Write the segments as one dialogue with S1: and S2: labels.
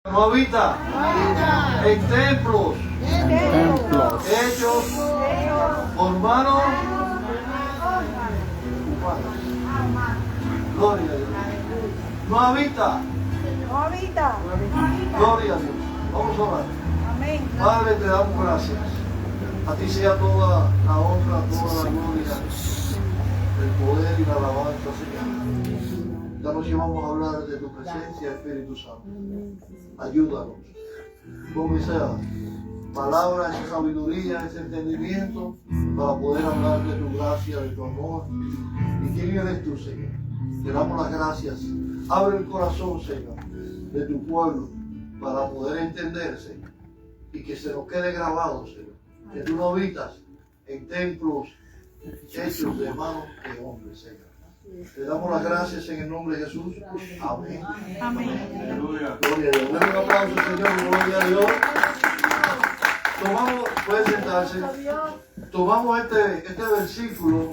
S1: No habita en templos hechos por manos humanas. Gloria a Dios. No habita. Gloria a Dios. Vamos a orar. Padre, te damos gracias. A ti sea toda la honra, toda la gloria, el poder y la alabanza, Señor. Esta noche vamos a hablar de tu presencia, Espíritu Santo. Ayúdanos con esa palabra, esa sabiduría, ese entendimiento para poder hablar de tu gracia, de tu amor. ¿Y quién eres tú, Señor? Te damos las gracias. Abre el corazón, Señor, de tu pueblo para poder entender, Señor, y que se nos quede grabado, Señor, que tú no habitas en templos hechos de manos de hombres, Señor. Te damos las gracias en el nombre de Jesús. Amén. Amén. Gloria a Dios. Denle un aplauso, Señor. Gloria a Dios. Tomamos, puede sentarse. Tomamos este versículo.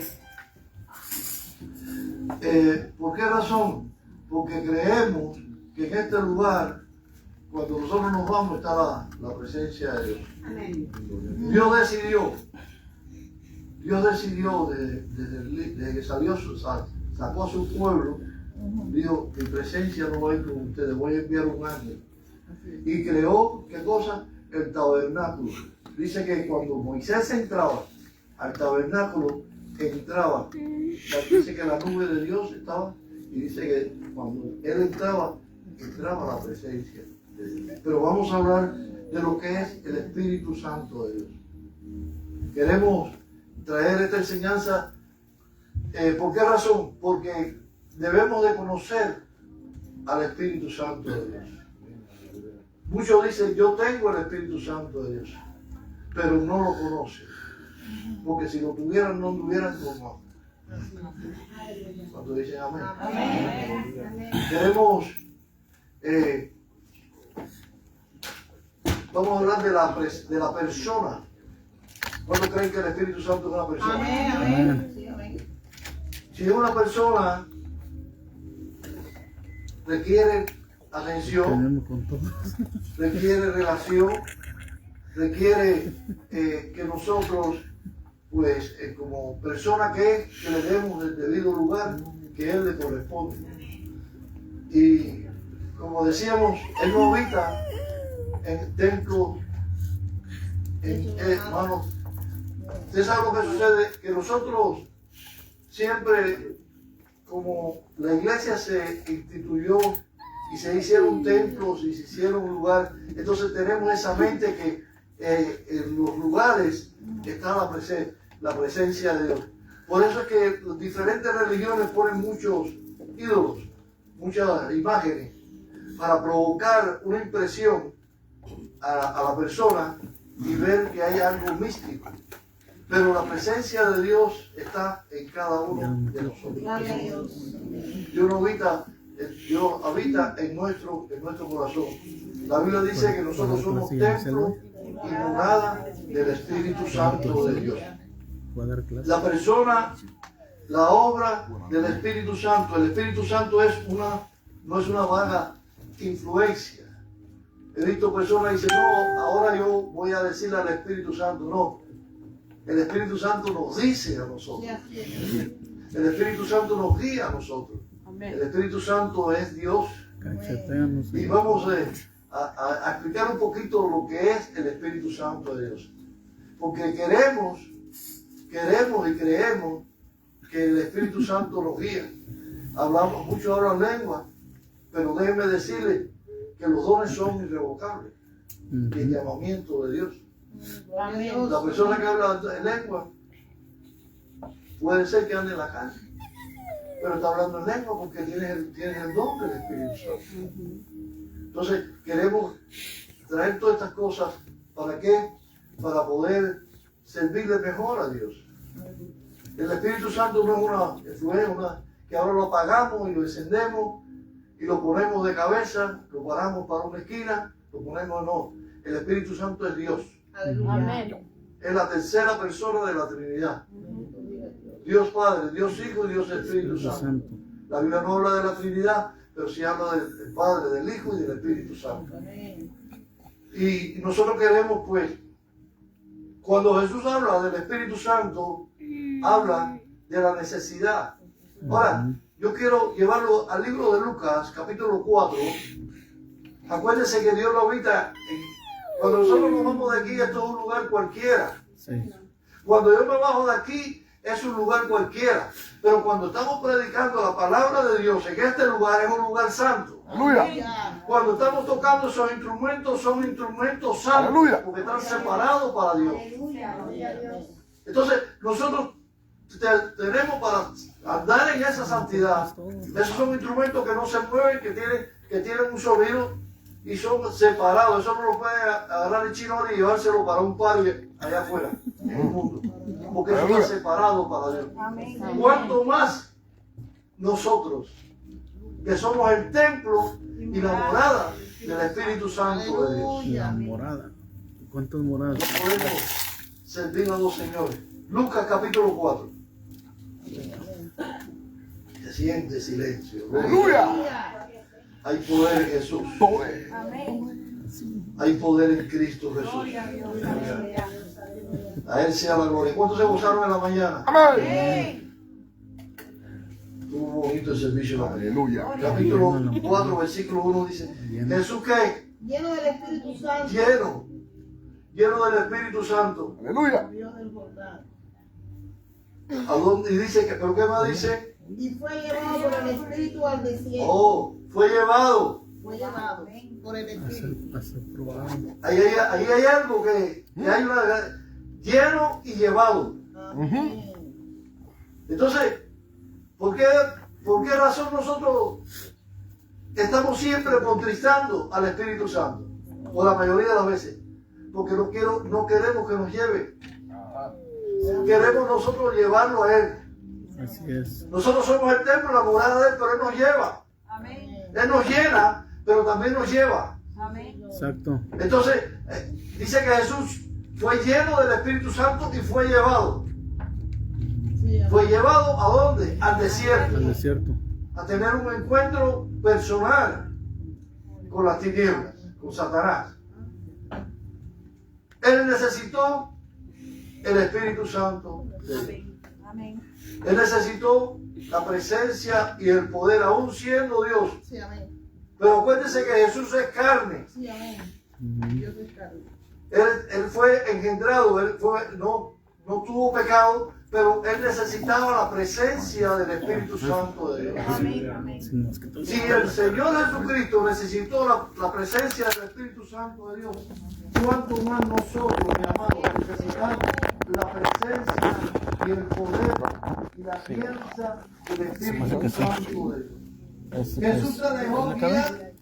S1: ¿Por qué razón? Porque creemos que en este lugar, cuando nosotros nos vamos, está la presencia de Dios. Amén. Dios decidió desde que sacó a su pueblo, dijo, mi presencia no va a ir con ustedes, voy a enviar un ángel. Y creó, ¿qué cosa? El tabernáculo. Dice que cuando Moisés entraba al tabernáculo, entraba, dice que la nube de Dios estaba, y dice que cuando él entraba la presencia de Dios. Pero vamos a hablar de lo que es el Espíritu Santo de Dios. Queremos traer esta enseñanza. ¿Por qué razón? Porque debemos de conocer al Espíritu Santo de Dios. Muchos dicen, yo tengo el Espíritu Santo de Dios, pero no lo conocen. Porque si lo tuvieran, no tuvieran como. Cuando dicen amén. Amén. Queremos, vamos a hablar de la persona. ¿Cuándo creen que el Espíritu Santo es una persona?
S2: Amén.
S1: Si es una persona, requiere atención, requiere relación, requiere que nosotros, pues, como persona que le demos el debido lugar que Él le corresponde. Y como decíamos, Él no habita en templos, hermanos. ¿Usted sabe lo que sucede? Que nosotros siempre, como la iglesia se instituyó y se hicieron templos y se hicieron un lugar, entonces tenemos esa mente que en los lugares está la presencia de Dios. Por eso es que las diferentes religiones ponen muchos ídolos, muchas imágenes, para provocar una impresión a la persona y ver que hay algo místico. Pero la presencia de Dios está en cada uno de nosotros. Dios habita en nuestro corazón. La Biblia dice que nosotros somos templo y morada del Espíritu Santo de Dios. La persona, la obra del Espíritu Santo. El Espíritu Santo no es una vaga influencia. He visto personas que dicen, no, ahora yo voy a decirle al Espíritu Santo. No. El Espíritu Santo nos dice a nosotros. El Espíritu Santo nos guía a nosotros. El Espíritu Santo es Dios. Y vamos a explicar un poquito lo que es el Espíritu Santo de Dios. Porque queremos y creemos que el Espíritu Santo nos guía. Muchos hablan lengua, pero déjenme decirles que los dones son irrevocables. Y el llamamiento de Dios. La persona que habla en lengua puede ser que ande en la calle, pero está hablando en lengua porque tiene el don del Espíritu Santo. Entonces queremos traer todas estas cosas. ¿Para qué? Para poder servirle mejor a Dios. El Espíritu Santo no es una influencia que ahora lo apagamos y lo encendemos y lo ponemos de cabeza, lo paramos para una esquina, lo ponemos, no. El Espíritu Santo es Dios.
S2: Amén.
S1: Es la tercera persona de la Trinidad. Dios Padre, Dios Hijo y Dios Espíritu Santo. La Biblia no habla de la Trinidad, pero sí habla del Padre, del Hijo y del Espíritu Santo. Y nosotros queremos, pues, cuando Jesús habla del Espíritu Santo, habla de la necesidad. Ahora, yo quiero llevarlo al libro de Lucas, capítulo 4. Acuérdense que Dios lo habita. Cuando nosotros nos vamos de aquí, esto es un lugar cualquiera. Sí. Cuando yo me bajo de aquí, es un lugar cualquiera. Pero cuando estamos predicando la palabra de Dios en este lugar, es un lugar santo.
S3: Aleluya.
S1: Cuando estamos tocando esos instrumentos, son instrumentos santos. Aleluya. Porque están separados para Dios. Entonces, nosotros tenemos para andar en esa santidad. Esos son instrumentos que no se mueven, que tienen un sonido y son separados. Eso no lo puede agarrar el chino y llevárselo para un parque allá afuera, en el mundo. Porque eso está separado para Dios. Cuanto más nosotros, que somos el templo y la morada del Espíritu Santo de Dios.
S2: La morada. ¿Cuántas moradas?
S1: No podemos servir a dos señores. Lucas capítulo 4. Se siente silencio.
S3: Aleluya.
S1: Hay poder en Jesús. Hay poder en Cristo Jesús. A Él sea la gloria. ¿Cuántos se gozaron en la mañana?
S3: Amén.
S1: Estuvo bonito el servicio.
S3: Aleluya.
S1: Capítulo 4, versículo 1 dice: Jesús, ¿qué?
S4: Lleno del Espíritu Santo.
S1: Lleno del Espíritu Santo.
S3: Aleluya.
S1: ¿A dónde? Y dice que, ¿pero qué más dice?
S4: Y fue llevado por el Espíritu al desierto.
S1: Oh, fue llevado.
S4: Fue llevado por el Espíritu.
S1: Ahí hay algo que hay una lleno y llevado. Entonces, ¿por qué razón nosotros estamos siempre contristando al Espíritu Santo? O la mayoría de las veces. Porque no queremos que nos lleve. Queremos nosotros llevarlo a Él.
S2: Así es.
S1: Nosotros somos el templo, la morada de Él, pero Él nos lleva.
S4: Amén.
S1: Él nos llena, pero también nos lleva.
S4: Amén.
S2: Exacto.
S1: Entonces, dice que Jesús fue lleno del Espíritu Santo y fue llevado. ¿Fue llevado a dónde? Al desierto.
S2: Al desierto.
S1: A tener un encuentro personal con las tinieblas, con Satanás. Él necesitó el Espíritu Santo de Dios.
S4: Amén.
S1: Él necesitó la presencia y el poder, aún siendo Dios.
S4: Sí, amén.
S1: Pero acuérdense que Jesús es carne.
S4: Sí, amén. Dios es carne.
S1: Él fue engendrado, no tuvo pecado, pero él necesitaba la presencia del Espíritu Santo de Dios.
S4: Amén. Amén.
S1: Si el Señor Jesucristo necesitó la presencia del Espíritu Santo de Dios, ¿cuánto más nosotros, mi amado, necesitamos la presencia y el poder y la alianza del Espíritu Santo de Dios? Jesús se dejó guiar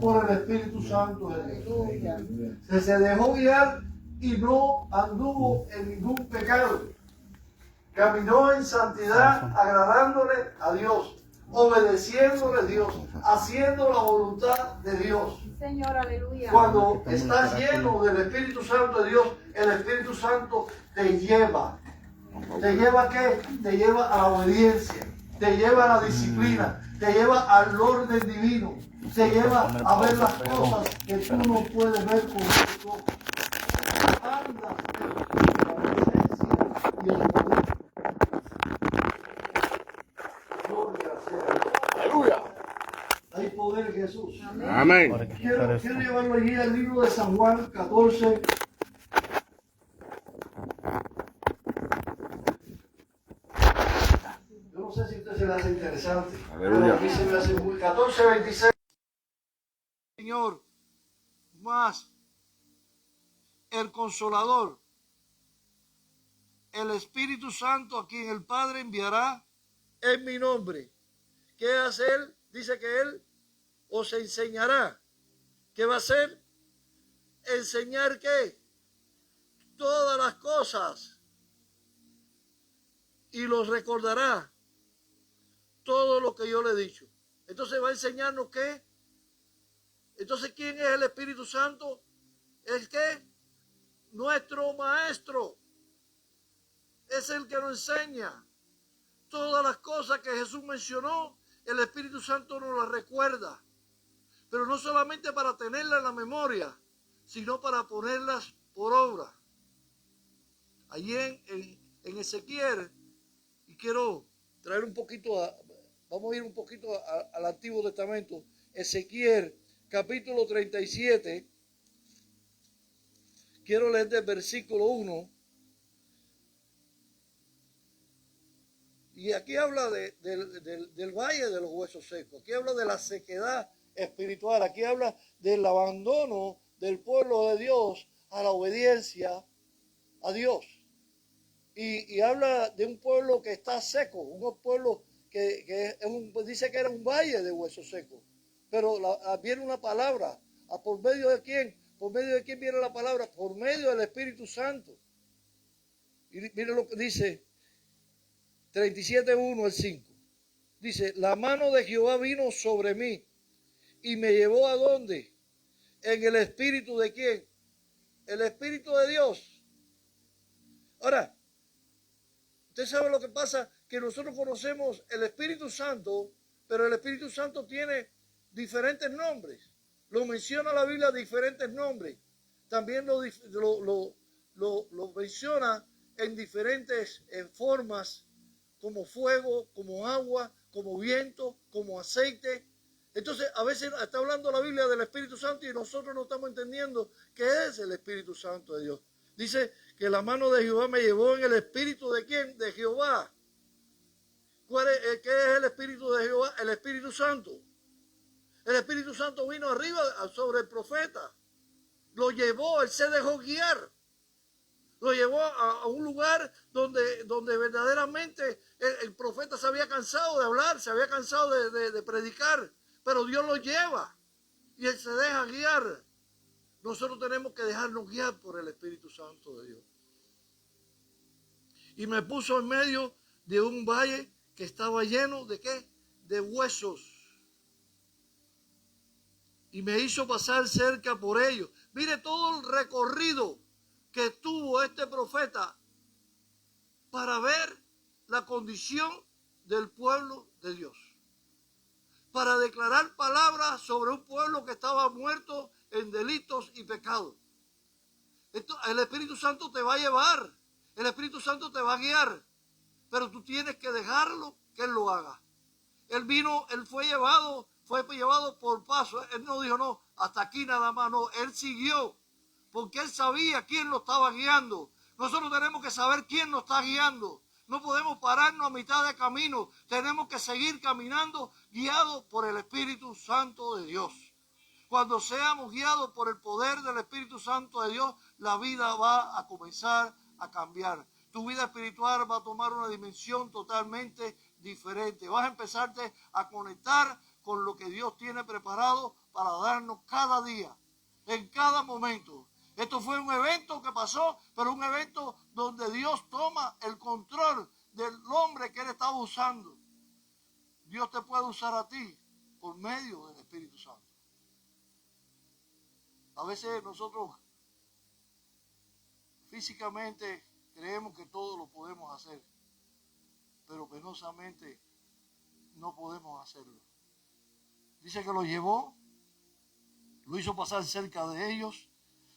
S1: por el Espíritu Santo de Dios. Se dejó guiar y no anduvo en ningún pecado. Caminó en santidad, agradándole a Dios, obedeciéndole a Dios, haciendo la voluntad de Dios.
S4: Señor, aleluya.
S1: Cuando estás lleno del Espíritu Santo de Dios, el Espíritu Santo te lleva. ¿Te lleva a qué? Te lleva a la obediencia, te lleva a la disciplina, te lleva al orden divino, te lleva a ver las cosas que tú no puedes ver con tus ojos. Andas en la presencia y el poder. Gloria sea.
S3: Aleluya.
S1: Hay poder en Jesús.
S3: Amén.
S1: Quiero llevarlo allí al libro de San Juan 14. Yo no sé si a usted se le hace interesante.
S3: Aleluya.
S1: Pero a mí se me hace muy 14:26. Señor, más el Consolador, el Espíritu Santo, a quien el Padre enviará en mi nombre. ¿Qué hace Él? Dice que Él os enseñará. ¿Qué va a hacer? ¿Enseñar qué? Todas las cosas. Y los recordará todo lo que yo le he dicho. Entonces va a enseñarnos qué. Entonces, ¿quién es el Espíritu Santo? Es que nuestro Maestro es el que nos enseña todas las cosas que Jesús mencionó el Espíritu Santo nos la recuerda. Pero no solamente para tenerla en la memoria, sino para ponerlas por obra. Allí en Ezequiel, y quiero traer un poquito, vamos a ir un poquito al Antiguo Testamento. Ezequiel, capítulo 37. Quiero leer del versículo 1. Y aquí habla del valle de los huesos secos. Aquí habla de la sequedad espiritual. Aquí habla del abandono del pueblo de Dios a la obediencia a Dios. Y habla de un pueblo que está seco, un pueblo que dice que era un valle de huesos secos. Pero viene una palabra. ¿Por medio de quién? ¿Por medio de quién viene la palabra? Por medio del Espíritu Santo. Y mire lo que dice 37:1 al 5. Dice, la mano de Jehová vino sobre mí y me llevó ¿a dónde? En el Espíritu de quién? El Espíritu de Dios. Ahora, usted sabe lo que pasa, que nosotros conocemos el Espíritu Santo, pero el Espíritu Santo tiene diferentes nombres. Lo menciona la Biblia diferentes nombres. También lo menciona en diferentes formas, como fuego, como agua, como viento, como aceite. Entonces, a veces está hablando la Biblia del Espíritu Santo y nosotros no estamos entendiendo qué es el Espíritu Santo de Dios. Dice que la mano de Jehová me llevó en el Espíritu de ¿quién? De Jehová. ¿Qué es el Espíritu de Jehová? El Espíritu Santo. El Espíritu Santo vino arriba sobre el profeta. Lo llevó, él se dejó guiar. Lo llevó a un lugar donde verdaderamente el profeta se había cansado de hablar, se había cansado de predicar. Pero Dios lo lleva y él se deja guiar. Nosotros tenemos que dejarnos guiar por el Espíritu Santo de Dios. Y me puso en medio de un valle que estaba lleno de ¿qué? De huesos. Y me hizo pasar cerca por ellos. Mire todo el recorrido que tuvo este profeta para ver la condición del pueblo de Dios. Para declarar palabras sobre un pueblo que estaba muerto en delitos y pecados. El Espíritu Santo te va a llevar. El Espíritu Santo te va a guiar. Pero tú tienes que dejarlo que Él lo haga. Él fue llevado por paso. Él no dijo, no, hasta aquí nada más. No, Él siguió. Porque Él sabía quién lo estaba guiando. Nosotros tenemos que saber quién nos está guiando. No podemos pararnos a mitad de camino. Tenemos que seguir caminando guiados por el Espíritu Santo de Dios. Cuando seamos guiados por el poder del Espíritu Santo de Dios, la vida va a comenzar a cambiar. Tu vida espiritual va a tomar una dimensión totalmente diferente. Vas a empezarte a conectar con lo que Dios tiene preparado para darnos cada día, en cada momento. Esto fue un evento que pasó, pero un evento donde Dios toma el control del hombre que Él estaba usando. Dios te puede usar a ti por medio del Espíritu Santo. A veces nosotros físicamente creemos que todo lo podemos hacer, pero penosamente no podemos hacerlo. Dice que lo llevó, lo hizo pasar cerca de ellos,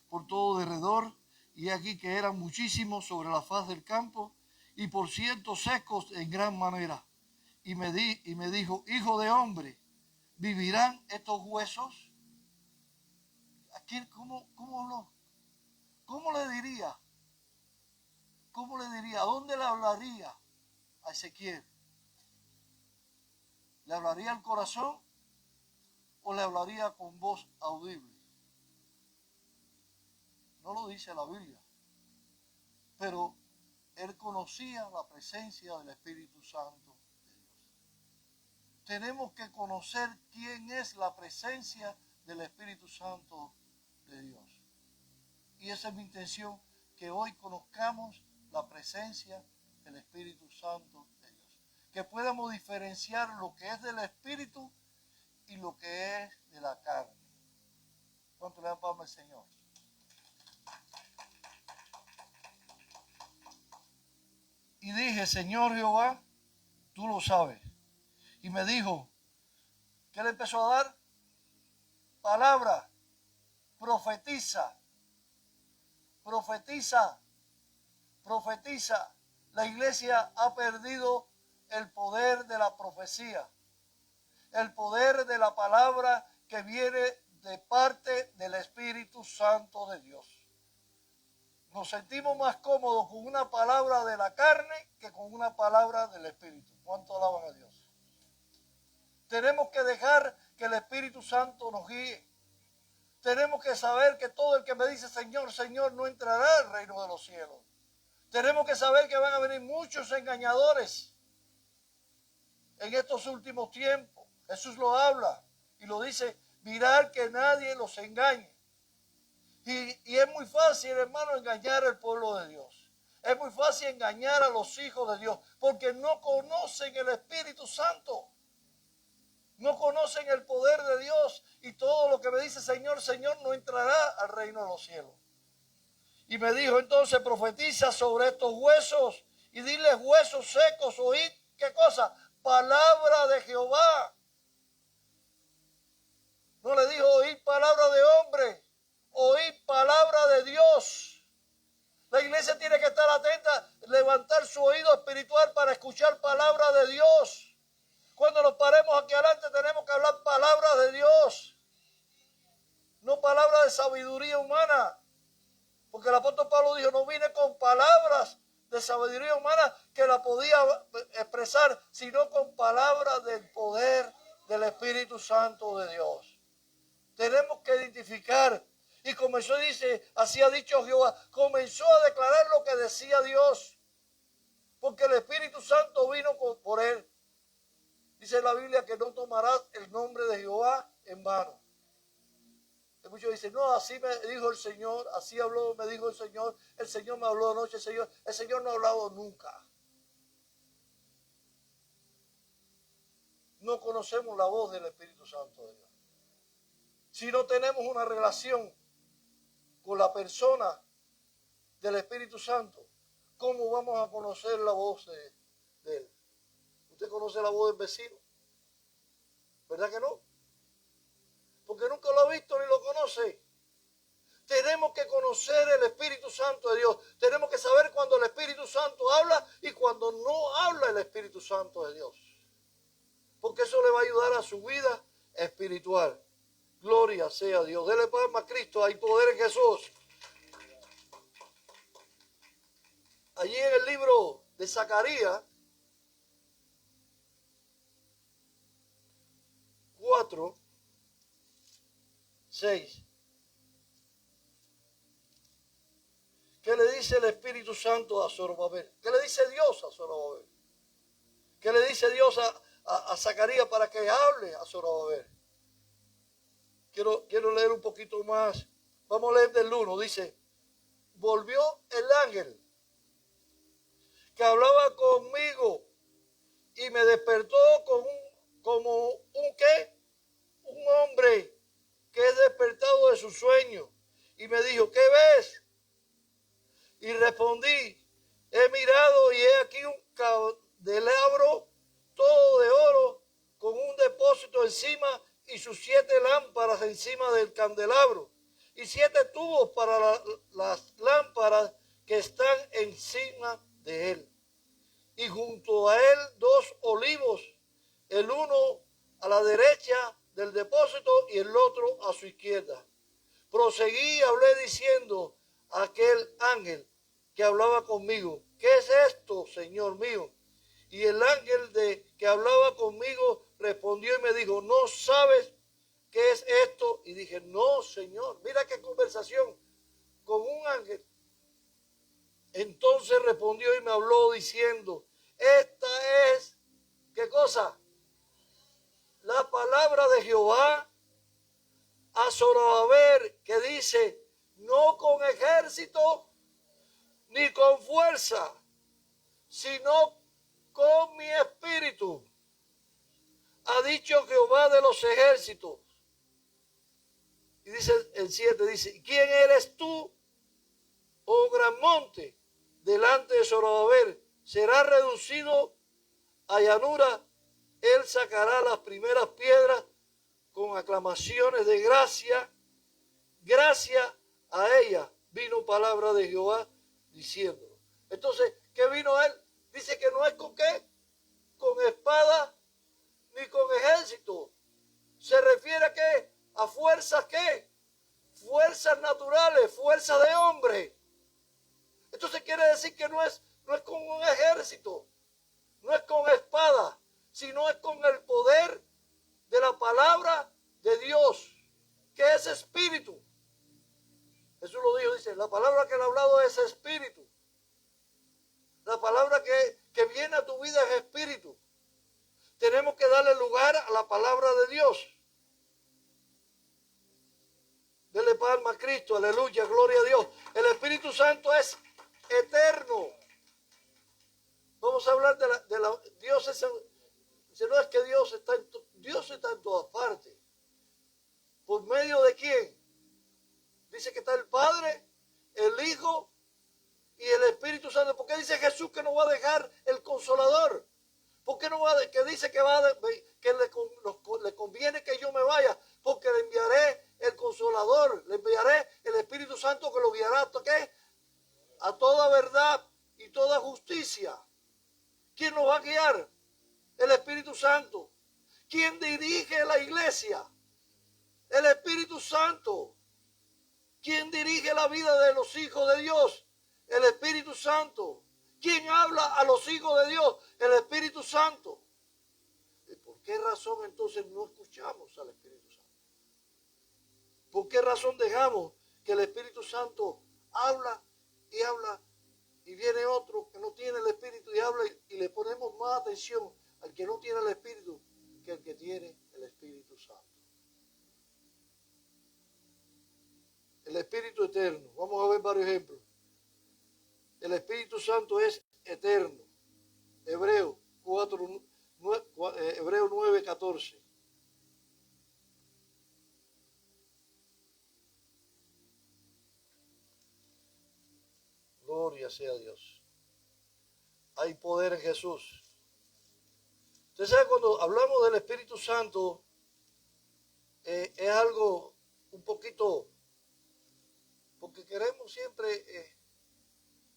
S1: por todo derredor, y aquí que eran muchísimos sobre la faz del campo, y por cientos secos en gran manera. Y me dijo, hijo de hombre, ¿vivirán estos huesos? ¿Cómo habló? ¿Cómo le diría? ¿Cómo le diría? ¿A dónde le hablaría a Ezequiel? ¿Le hablaría al corazón o le hablaría con voz audible? No lo dice la Biblia, pero él conocía la presencia del Espíritu Santo de Dios. Tenemos que conocer quién es la presencia del Espíritu Santo de Dios. Y esa es mi intención, que hoy conozcamos la presencia del Espíritu Santo de Dios. Que podamos diferenciar lo que es del Espíritu y lo que es de la carne. ¿Cuánto le dan palmas al Señor? Y dije, Señor Jehová, tú lo sabes. Y me dijo, ¿Qué le empezó a dar? Palabra. Profetiza. Profetiza. Profetiza. La iglesia ha perdido el poder de la profecía. El poder de la palabra que viene de parte del Espíritu Santo de Dios. Nos sentimos más cómodos con una palabra de la carne que con una palabra del Espíritu. ¿Cuánto alaban a Dios? Tenemos que dejar que el Espíritu Santo nos guíe. Tenemos que saber que todo el que me dice Señor, Señor, no entrará al reino de los cielos. Tenemos que saber que van a venir muchos engañadores en estos últimos tiempos. Jesús lo habla y lo dice, mirad que nadie los engañe. Y es muy fácil, hermano, engañar al pueblo de Dios. Es muy fácil engañar a los hijos de Dios porque no conocen el Espíritu Santo. No conocen el poder de Dios y todo lo que me dice Señor, Señor, no entrará al reino de los cielos. Y me dijo entonces, profetiza sobre estos huesos y diles huesos secos, oíd, ¿qué cosa? Palabra de Jehová. No le dijo oír palabra de hombre, oír palabra de Dios. La iglesia tiene que estar atenta, levantar su oído espiritual para escuchar palabra de Dios. Cuando nos paremos aquí adelante tenemos que hablar palabra de Dios, no palabra de sabiduría humana. Porque el apóstol Pablo dijo, no vine con palabras de sabiduría humana que la podía expresar, sino con palabras del poder del Espíritu Santo de Dios. Tenemos que identificar. Y comenzó, dice, así ha dicho Jehová, comenzó a declarar lo que decía Dios. Porque el Espíritu Santo vino por él. Dice la Biblia que no tomarás el nombre de Jehová en vano. Y muchos dicen, no, así me dijo el Señor, así habló, me dijo el Señor me habló anoche, el Señor no ha hablado nunca. No conocemos la voz del Espíritu Santo de Dios. Si no tenemos una relación con la persona del Espíritu Santo, ¿cómo vamos a conocer la voz de él? ¿Usted conoce la voz del vecino? ¿Verdad que no? Porque nunca lo ha visto ni lo conoce. Tenemos que conocer el Espíritu Santo de Dios. Tenemos que saber cuando el Espíritu Santo habla y cuando no habla el Espíritu Santo de Dios. Porque eso le va a ayudar a su vida espiritual. Gloria sea a Dios. Dele palma a Cristo. Hay poder en Jesús. Allí en el libro de Zacarías 4:6. ¿Qué le dice el Espíritu Santo a Zorobabel? ¿Qué le dice Dios a Zorobabel? ¿Qué le dice Dios a Zacarías para que hable a Zorobabel? Quiero leer un poquito más. Vamos a leer del 1. Dice, volvió el ángel que hablaba conmigo y me despertó como un ¿qué? Un hombre que es despertado de su sueño. Y me dijo, ¿qué ves? Y respondí, he mirado y he aquí un candelabro todo de oro con un depósito encima y sus 7 lámparas encima del candelabro y 7 tubos para las lámparas que están encima de él. Y junto a él 2 olivos, el uno a la derecha del depósito y el otro a su izquierda. Proseguí y hablé diciendo a aquel ángel que hablaba conmigo, ¿qué es esto, Señor mío? Y el ángel que hablaba conmigo respondió y me dijo, ¿no sabes qué es esto? Y dije, no, Señor. Mira qué conversación con un ángel. Entonces respondió y me habló diciendo, esta es, ¿qué cosa? La palabra de Jehová a Zorobabel, que dice, no con ejército ni con fuerza, sino con mi espíritu, ha dicho Jehová de los ejércitos. Y dice el 7, dice, ¿quién eres tú, oh gran monte? Delante de Zorobabel será reducido a llanura. Él sacará las primeras piedras con aclamaciones de gracia. Gracias a ella vino palabra de Jehová diciéndolo. Entonces, ¿qué vino él? Dice que no es con qué, con espada ni con ejército. Se refiere a qué, a fuerzas qué, fuerzas naturales, fuerzas de hombre. Entonces quiere decir que no es con un ejército, no es con espada, sino es con el poder de la palabra de Dios, que es espíritu. Jesús lo dijo, dice, la palabra que él ha hablado es espíritu. La palabra que viene a tu vida es espíritu. Tenemos que darle lugar a la palabra de Dios. Dele palma a Cristo, aleluya, gloria a Dios. El Espíritu Santo es eterno. Vamos a hablar de la Dios es, no es que Dios está en todas partes. ¿Por medio de quién? Dice que está el Padre, el Hijo y el Espíritu Santo. ¿Por qué dice Jesús que no va a dejar el Consolador? ¿Por qué no va que dice que le conviene que yo me vaya? Porque le enviaré el Consolador, le enviaré el Espíritu Santo que lo guiará a toda verdad y toda justicia. ¿Quién nos va a guiar? El Espíritu Santo. ¿Quién dirige la iglesia? El Espíritu Santo. ¿Quién dirige la vida de los hijos de Dios? El Espíritu Santo. ¿Quién habla a los hijos de Dios? El Espíritu Santo. ¿Y por qué razón entonces no escuchamos al Espíritu Santo? ¿Por qué razón dejamos que el Espíritu Santo habla y viene otro que no tiene el Espíritu y habla y le ponemos más atención al que no tiene el Espíritu que al que tiene el Espíritu Santo? El Espíritu eterno. Vamos a ver varios ejemplos. El Espíritu Santo es eterno. Hebreo 9:14. Gloria sea a Dios. Hay poder en Jesús. Usted sabe, cuando hablamos del Espíritu Santo, es algo un poquito, porque queremos siempre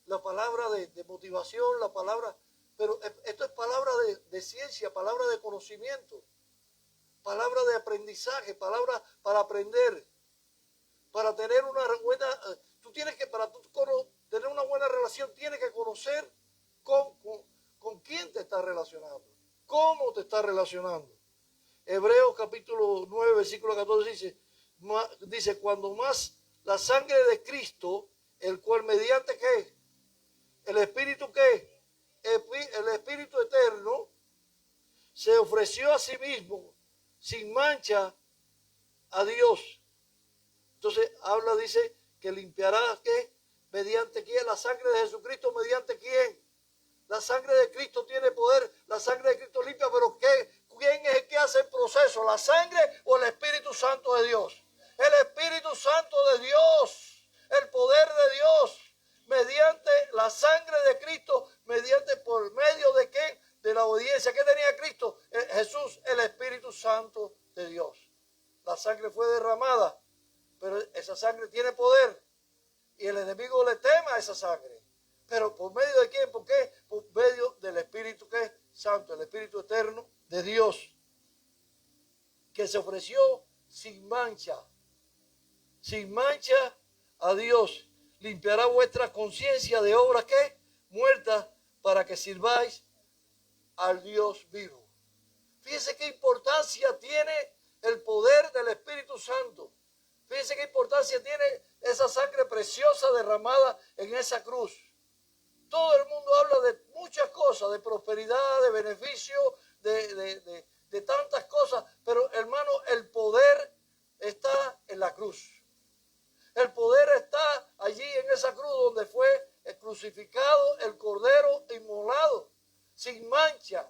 S1: la palabra de motivación, la palabra, pero esto es palabra de ciencia, palabra de conocimiento, palabra de aprendizaje, palabra para aprender, para tener una buena, tú tienes que, para tú tener una buena relación, tienes que conocer con quién te estás relacionando, cómo te estás relacionando. Hebreos capítulo 9, versículo 14 dice, cuando más la sangre de Cristo, el cual mediante ¿qué? El Espíritu ¿qué? El Espíritu eterno se ofreció a sí mismo sin mancha a Dios. Entonces dice que limpiará ¿qué? ¿Mediante quién? La sangre de Jesucristo, ¿mediante quién? La sangre de Cristo tiene poder, la sangre de Cristo limpia, pero ¿quién es el que hace el proceso? ¿La sangre o el Espíritu Santo de Dios? El Espíritu Santo de Dios, el poder de Dios, mediante la sangre de Cristo, por medio de qué? De la obediencia. ¿Qué tenía Cristo? Jesús, el Espíritu Santo de Dios. La sangre fue derramada, pero esa sangre tiene poder y el enemigo le teme a esa sangre. Pero ¿por medio de quién? ¿Por qué? Por medio del Espíritu ¿qué? Santo, el Espíritu eterno de Dios, que se ofreció sin mancha a Dios. Limpiará vuestra conciencia de obras ¿qué? Muertas, para que sirváis al Dios vivo. Fíjense qué importancia tiene el poder del Espíritu Santo. Fíjense qué importancia tiene esa sangre preciosa derramada en esa cruz. Todo el mundo habla de muchas cosas, de prosperidad, de beneficio, de tantas cosas, pero hermano, el poder está en la cruz. El poder está allí en esa cruz donde fue crucificado el Cordero inmolado, sin mancha.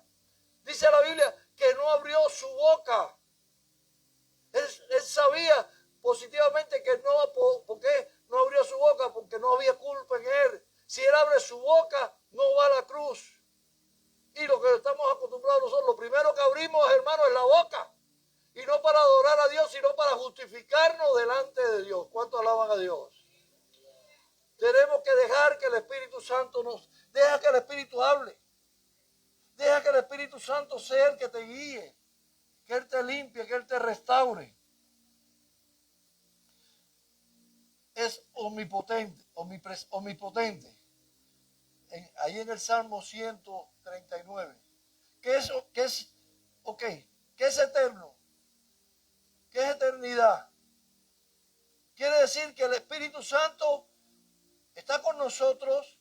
S1: Dice la Biblia que no abrió su boca. Él sabía positivamente que no, ¿por qué no abrió su boca? Porque no había culpa en él. Si él abre su boca, no va a la cruz. Y lo que estamos acostumbrados nosotros, lo primero que abrimos, hermano, es la boca. Y no para adorar a sino para justificarnos delante de Dios. ¿Cuánto alaban a Dios? Tenemos que dejar que el Espíritu Santo deja que el Espíritu hable. Deja que el Espíritu Santo sea el que te guíe, que Él te limpie, que Él te restaure. Es omnipotente, omnipotente. Ahí en el Salmo 139. ¿Qué es eterno? ¿Qué es eternidad? Quiere decir que el Espíritu Santo está con nosotros.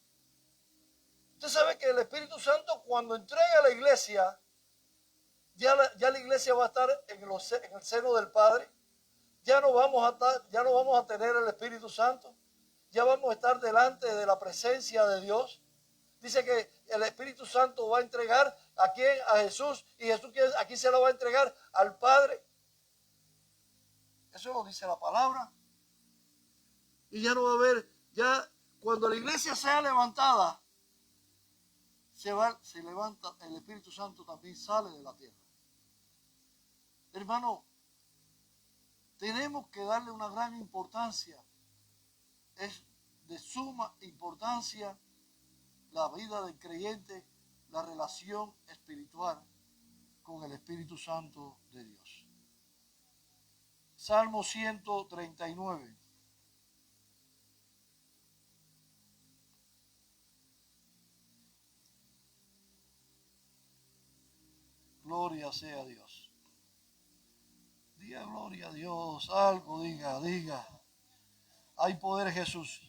S1: Usted sabe que el Espíritu Santo, cuando entrega a la iglesia, ya la iglesia va a estar en el seno del Padre. Ya no vamos a tener el Espíritu Santo. Ya vamos a estar delante de la presencia de Dios. Dice que el Espíritu Santo va a entregar a quién, a Jesús, y Jesús aquí se lo va a entregar al Padre. Eso lo dice la palabra. Y ya no va a haber, ya cuando la iglesia sea levantada, se levanta, el Espíritu Santo también sale de la tierra. Hermano, tenemos que darle una gran importancia. Es de suma importancia la vida del creyente, la relación espiritual con el Espíritu Santo de Dios. Salmo 139. Gloria sea a Dios. Diga gloria a Dios. Algo diga. Hay poder en Jesús.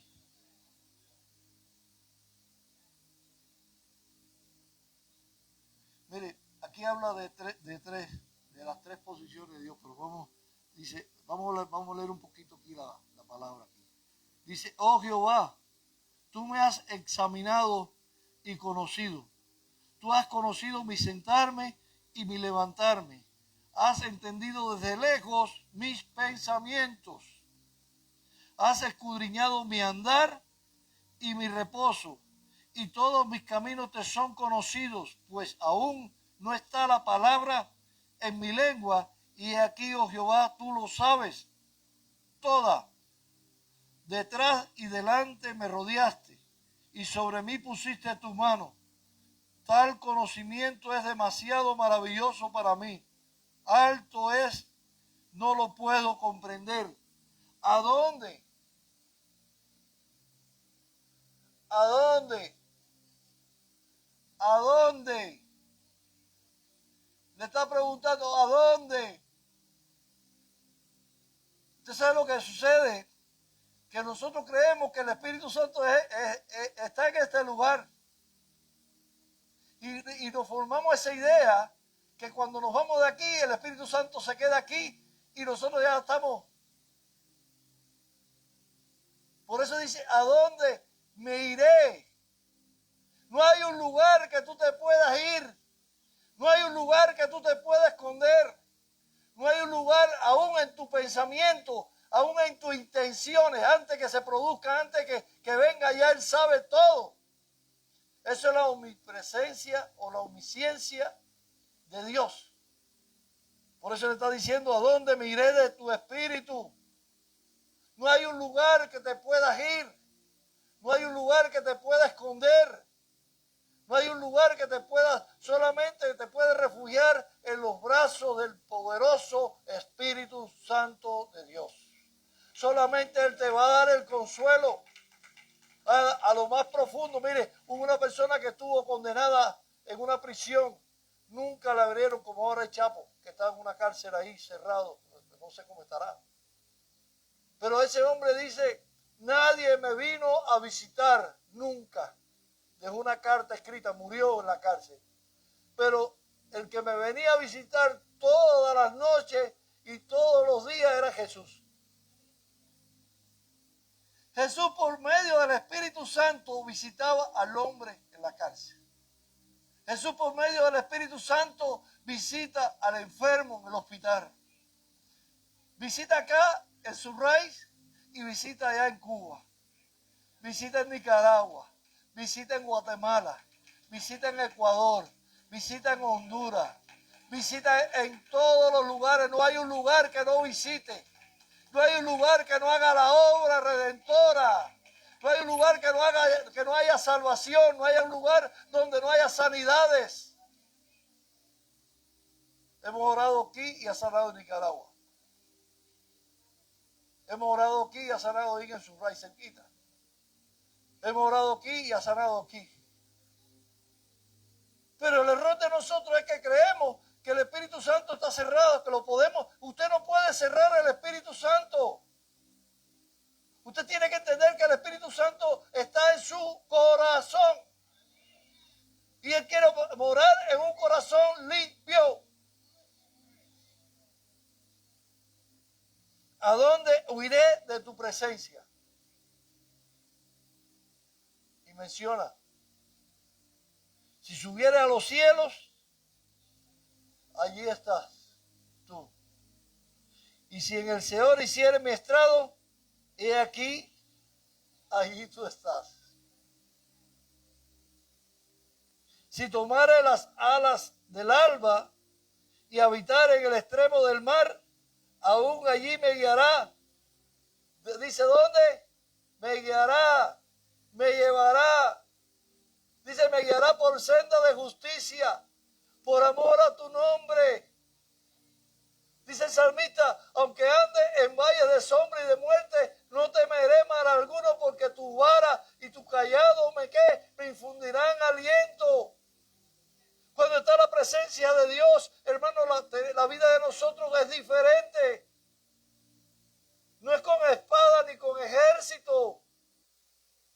S1: Mire, aquí habla de las tres posiciones de Dios, pero vamos a leer un poquito aquí la palabra aquí. Dice, oh Jehová, tú me has examinado y conocido. Tú has conocido mi sentarme y mi levantarme. Has entendido desde lejos mis pensamientos. Has escudriñado mi andar y mi reposo. Y todos mis caminos te son conocidos, pues aún no está la palabra en mi lengua. Y aquí, oh Jehová, tú lo sabes toda. Detrás y delante me rodeaste, y sobre mí pusiste tu mano. Tal conocimiento es demasiado maravilloso para mí. Alto es, no lo puedo comprender. ¿A dónde? ¿A dónde? ¿A dónde? Le está preguntando, ¿a dónde? ¿Usted sabe lo que sucede? Que nosotros creemos que el Espíritu Santo está en este lugar. Y nos formamos esa idea que cuando nos vamos de aquí, el Espíritu Santo se queda aquí y nosotros ya estamos. Por eso dice, ¿a dónde me iré? No hay un lugar que tú te puedas ir. No hay un lugar que tú te puedas esconder. No hay un lugar aún en tu pensamiento, aún en tus intenciones, antes que se produzca, antes que venga, ya Él sabe todo. Eso es la omnipresencia o la omnisciencia de Dios. Por eso le está diciendo, ¿a dónde me iré de tu espíritu? No hay un lugar que te puedas ir. No hay un lugar que te pueda esconder. No hay un lugar que solamente te puedes refugiar en los brazos del poderoso Espíritu Santo de Dios. Solamente Él te va a dar el consuelo a lo más profundo. Mire, hubo una persona que estuvo condenada en una prisión. Nunca la abrieron como ahora el Chapo, que está en una cárcel ahí cerrado. No sé cómo estará. Pero ese hombre dice, nadie me vino a visitar nunca. Dejó una carta escrita, murió en la cárcel. Pero el que me venía a visitar todas las noches y todos los días era Jesús. Jesús, por medio del Espíritu Santo, visitaba al hombre en la cárcel. Jesús, por medio del Espíritu Santo, visita al enfermo en el hospital. Visita acá en Sunrise y visita allá en Cuba. Visita en Nicaragua. Visita en Guatemala, visita en Ecuador, visita en Honduras, Visita en todos los lugares. No hay un lugar que no visite. No hay un lugar que no haga la obra redentora. No hay un lugar que no haya salvación. No hay un lugar donde no haya sanidades. Hemos orado aquí y ha sanado en Nicaragua. Hemos orado aquí y ha sanado ahí en Surray cerquita. Hemos orado aquí y ha sanado aquí. Pero el error de nosotros es que creemos que el Espíritu Santo está cerrado, que lo podemos. Usted no puede cerrar el Espíritu Santo. Usted tiene que entender que el Espíritu Santo está en su corazón. Y Él quiere morar en un corazón limpio. ¿A dónde huiré de tu presencia? Y menciona, si subiera a los cielos, allí estás tú. Y si en el Seol hiciere mi estrado, he aquí, allí tú estás. Si tomare las alas del alba y habitare en el extremo del mar, aún allí me guiará. Dice, ¿dónde? Me guiará, me llevará. Dice, me guiará por senda de justicia, por amor a tu nombre. Dice el salmista, aunque ande en valle de sombra y de muerte, no temeré mal alguno, porque tu vara y tu callado me infundirán aliento. Cuando está la presencia de Dios, hermano, la vida de nosotros es diferente. No es con espada ni con ejército.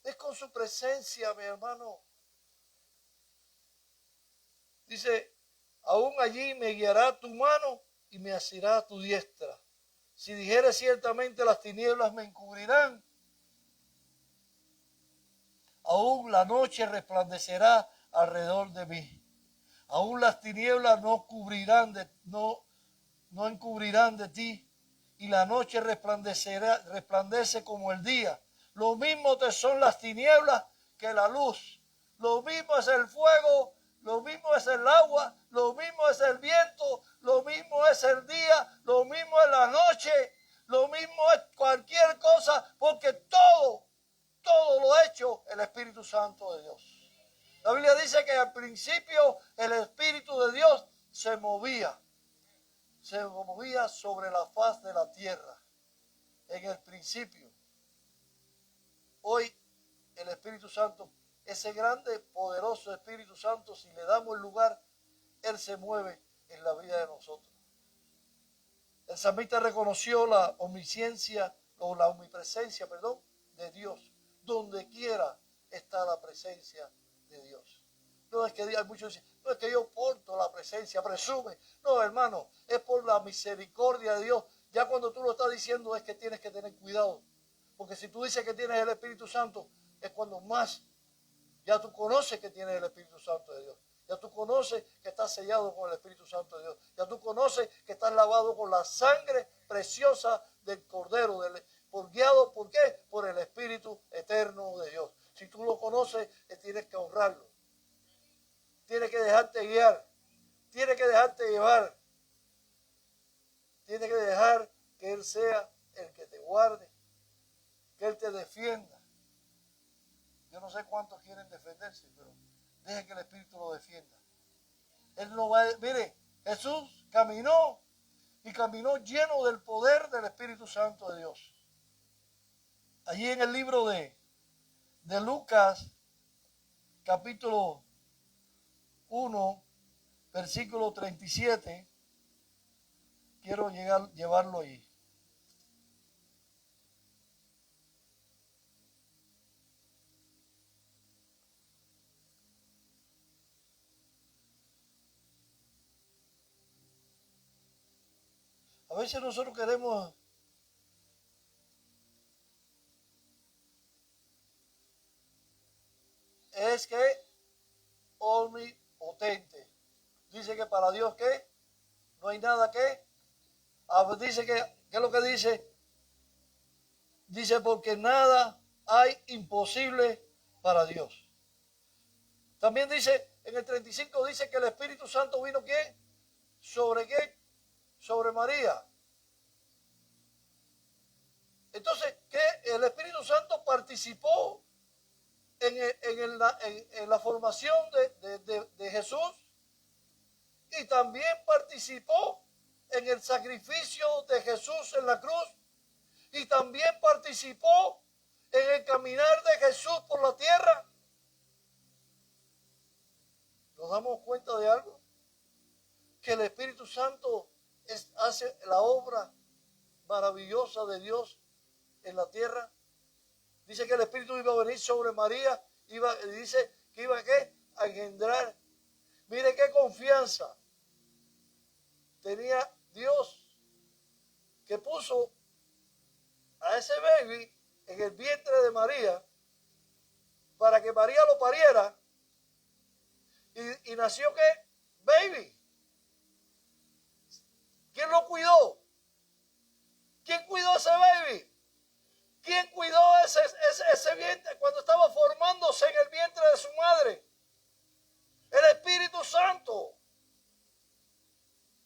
S1: Es con su presencia, mi hermano. Dice, aún allí me guiará tu mano y me asirá tu diestra. Si dijere ciertamente las tinieblas me encubrirán, aún la noche resplandecerá alrededor de mí. Aún las tinieblas no encubrirán de ti, y la noche resplandece como el día. Lo mismo te son las tinieblas que la luz. Lo mismo es el fuego, lo mismo es el agua, lo mismo es el viento, lo mismo es el día, lo mismo es la noche, lo mismo es cualquier cosa, porque todo lo ha hecho el Espíritu Santo de Dios. La Biblia dice que al principio el Espíritu de Dios se movía sobre la faz de la tierra. En el principio. Hoy el Espíritu Santo, ese grande, poderoso Espíritu Santo, si le damos el lugar, Él se mueve en la vida de nosotros. El salmista reconoció la omnisciencia, o la omnipresencia, de Dios. Donde quiera está la presencia de Dios. No es que hay muchos dicen, no es que yo porto la presencia, presume. No, hermano, es por la misericordia de Dios. Ya cuando tú lo estás diciendo es que tienes que tener cuidado. Porque si tú dices que tienes el Espíritu Santo, es cuando más ya tú conoces que tienes el Espíritu Santo de Dios. Ya tú conoces que estás sellado con el Espíritu Santo de Dios. Ya tú conoces que estás lavado con la sangre preciosa del Cordero. Guiado, ¿por qué? Por el Espíritu eterno de Dios. Si tú lo conoces, tienes que honrarlo. Tienes que dejarte guiar. Tienes que dejarte llevar. Tienes que dejar que Él sea el que te guarde. Que Él te defienda. Yo no sé cuántos quieren defenderse, pero deje que el Espíritu lo defienda. Él no va, mire, Jesús caminó y caminó lleno del poder del Espíritu Santo de Dios. Allí en el libro de Lucas, capítulo 1, versículo 37, quiero llevarlo ahí. A veces nosotros queremos es que omnipotente. Dice que para Dios que no hay nada que. Dice que, ¿qué es lo que dice? Dice porque nada hay imposible para Dios. También dice, en el 35 dice que el Espíritu Santo vino ¿qué? ¿Sobre qué? Sobre María. Entonces, ¿qué? El Espíritu Santo participó en la formación de Jesús y también participó en el sacrificio de Jesús en la cruz y también participó en el caminar de Jesús por la tierra. ¿Nos damos cuenta de algo? Que el Espíritu Santo hace la obra maravillosa de Dios en la tierra. Dice que el Espíritu iba a venir sobre María, dice que iba a engendrar. Mire qué confianza tenía Dios, que puso a ese baby en el vientre de María para que María lo pariera. ¿Y nació qué? Baby. ¿Quién lo cuidó? ¿Quién cuidó ese baby? ¿Quién cuidó ese vientre cuando estaba formándose en el vientre de su madre? El Espíritu Santo.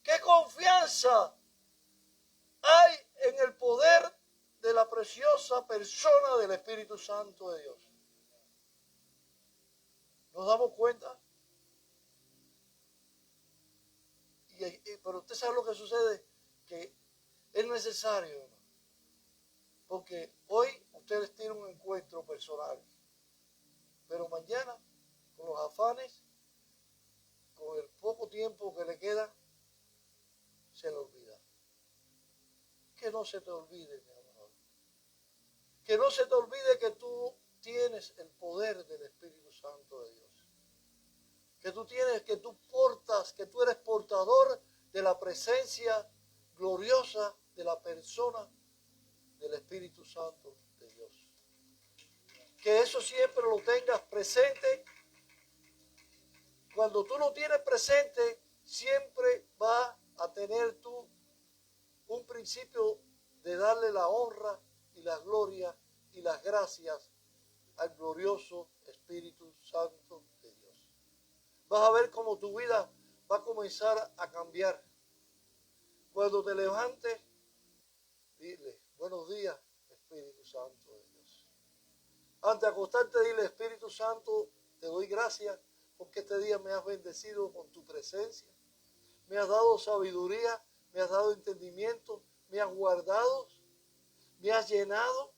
S1: ¿Qué confianza hay en el poder de la preciosa persona del Espíritu Santo de Dios? ¿Nos damos cuenta? Pero usted sabe lo que sucede, que es necesario, hermano, porque hoy ustedes tienen un encuentro personal, pero mañana, con los afanes, con el poco tiempo que le queda, se le olvida. Que no se te olvide, mi amor. Que no se te olvide que tú tienes el poder del Espíritu Santo de Dios. Que tú portas, que tú eres portador de la presencia gloriosa de la persona del Espíritu Santo de Dios. Que eso siempre lo tengas presente. Cuando tú lo tienes presente, siempre va a tener tú un principio de darle la honra y la gloria y las gracias al glorioso Espíritu Santo de Dios. Vas a ver cómo tu vida va a comenzar a cambiar. Cuando te levantes, dile, buenos días, Espíritu Santo de Dios. Antes de acostarte, dile, Espíritu Santo, te doy gracias porque este día me has bendecido con tu presencia. Me has dado sabiduría, me has dado entendimiento, me has guardado, me has llenado,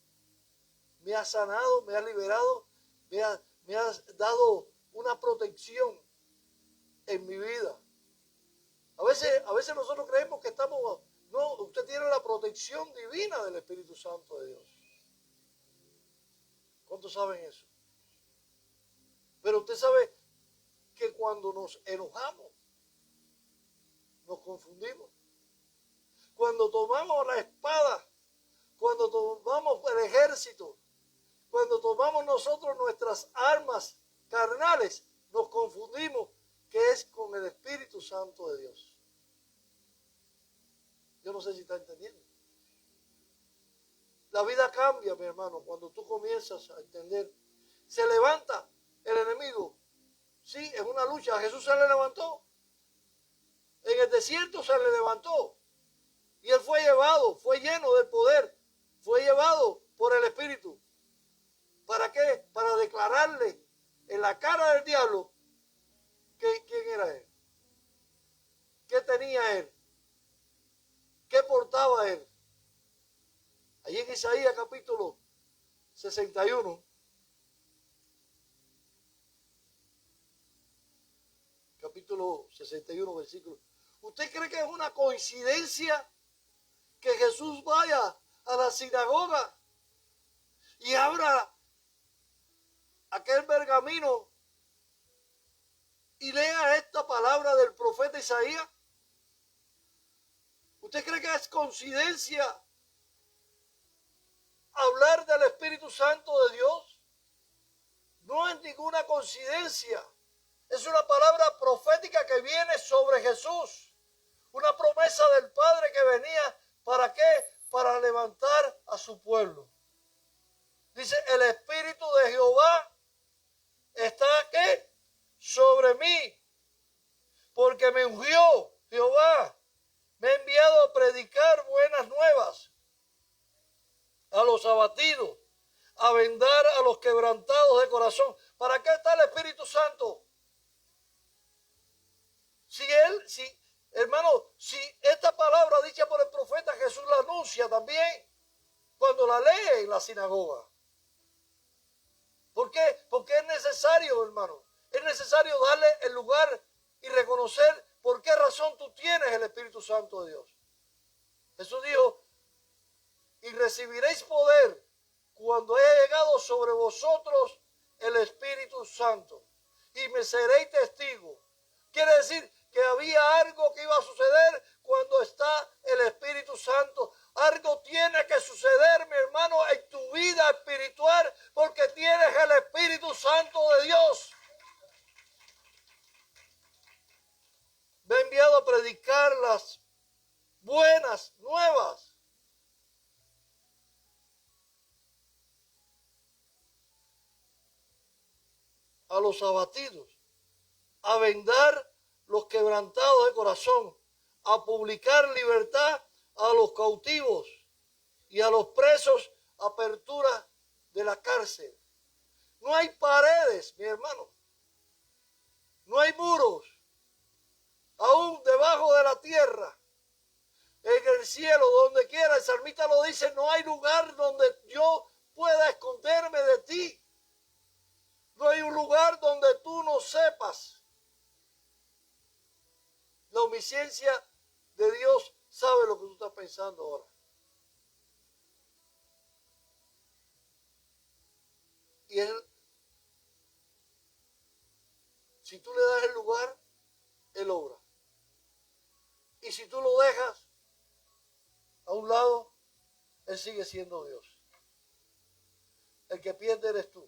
S1: me has sanado, me has liberado, me has dado una protección en mi vida. A veces nosotros creemos que no, usted tiene la protección divina del Espíritu Santo de Dios. ¿Cuántos saben eso? Pero usted sabe que cuando nos enojamos, nos confundimos. Cuando tomamos la espada, cuando tomamos el ejército, cuando tomamos nosotros nuestras armas carnales, nos confundimos que es con el Espíritu Santo de Dios. Yo no sé si está entendiendo. La vida cambia, mi hermano, cuando tú comienzas a entender. Se levanta el enemigo. Sí, en una lucha. A Jesús se le levantó. En el desierto se le levantó. Y él fue llevado, fue lleno de poder. Fue llevado por el Espíritu. ¿Para qué? Para declararle en la cara del diablo quién era él. ¿Qué tenía él? ¿Qué portaba él? Allí en Isaías capítulo 61. Capítulo 61, versículo. ¿Usted cree que es una coincidencia que Jesús vaya a la sinagoga y abra aquel pergamino y lea esta palabra del profeta Isaías? ¿Usted cree que es coincidencia hablar del Espíritu Santo de Dios? No es ninguna coincidencia. Es una palabra profética que viene sobre Jesús. Una promesa del Padre que venía, ¿para qué? Para levantar a su pueblo. Dice, el Espíritu de Jehová está ¿qué? Sobre mí, porque me ungió Jehová vendar a los quebrantados de corazón. ¿Para qué está el Espíritu Santo? Hermano, si esta palabra dicha por el profeta Jesús la anuncia también cuando la lee en la sinagoga. ¿Por qué? Porque es necesario, hermano. Es necesario darle el lugar y reconocer por qué razón tú tienes el Espíritu Santo de Dios. Jesús dijo, y recibiréis poder cuando haya llegado sobre vosotros el Espíritu Santo. Y me seréis testigos. Quiere decir que había algo que iba a suceder cuando está el Espíritu Santo. Algo tiene que suceder, mi hermano, en tu vida espiritual, porque tienes el Espíritu Santo de Dios. Me ha enviado a predicar las buenas nuevas. A los abatidos, a vendar los quebrantados de corazón, a publicar libertad a los cautivos y a los presos, apertura de la cárcel. No hay paredes, mi hermano. No hay muros. Aún debajo de la tierra, en el cielo, donde quiera, el salmista lo dice, no hay lugar donde yo pueda esconderme de ti. No hay un lugar donde tú no sepas. La omnisciencia de Dios sabe lo que tú estás pensando ahora. Y Él, si tú le das el lugar, Él obra. Y si tú lo dejas a un lado, Él sigue siendo Dios. El que pierde eres tú.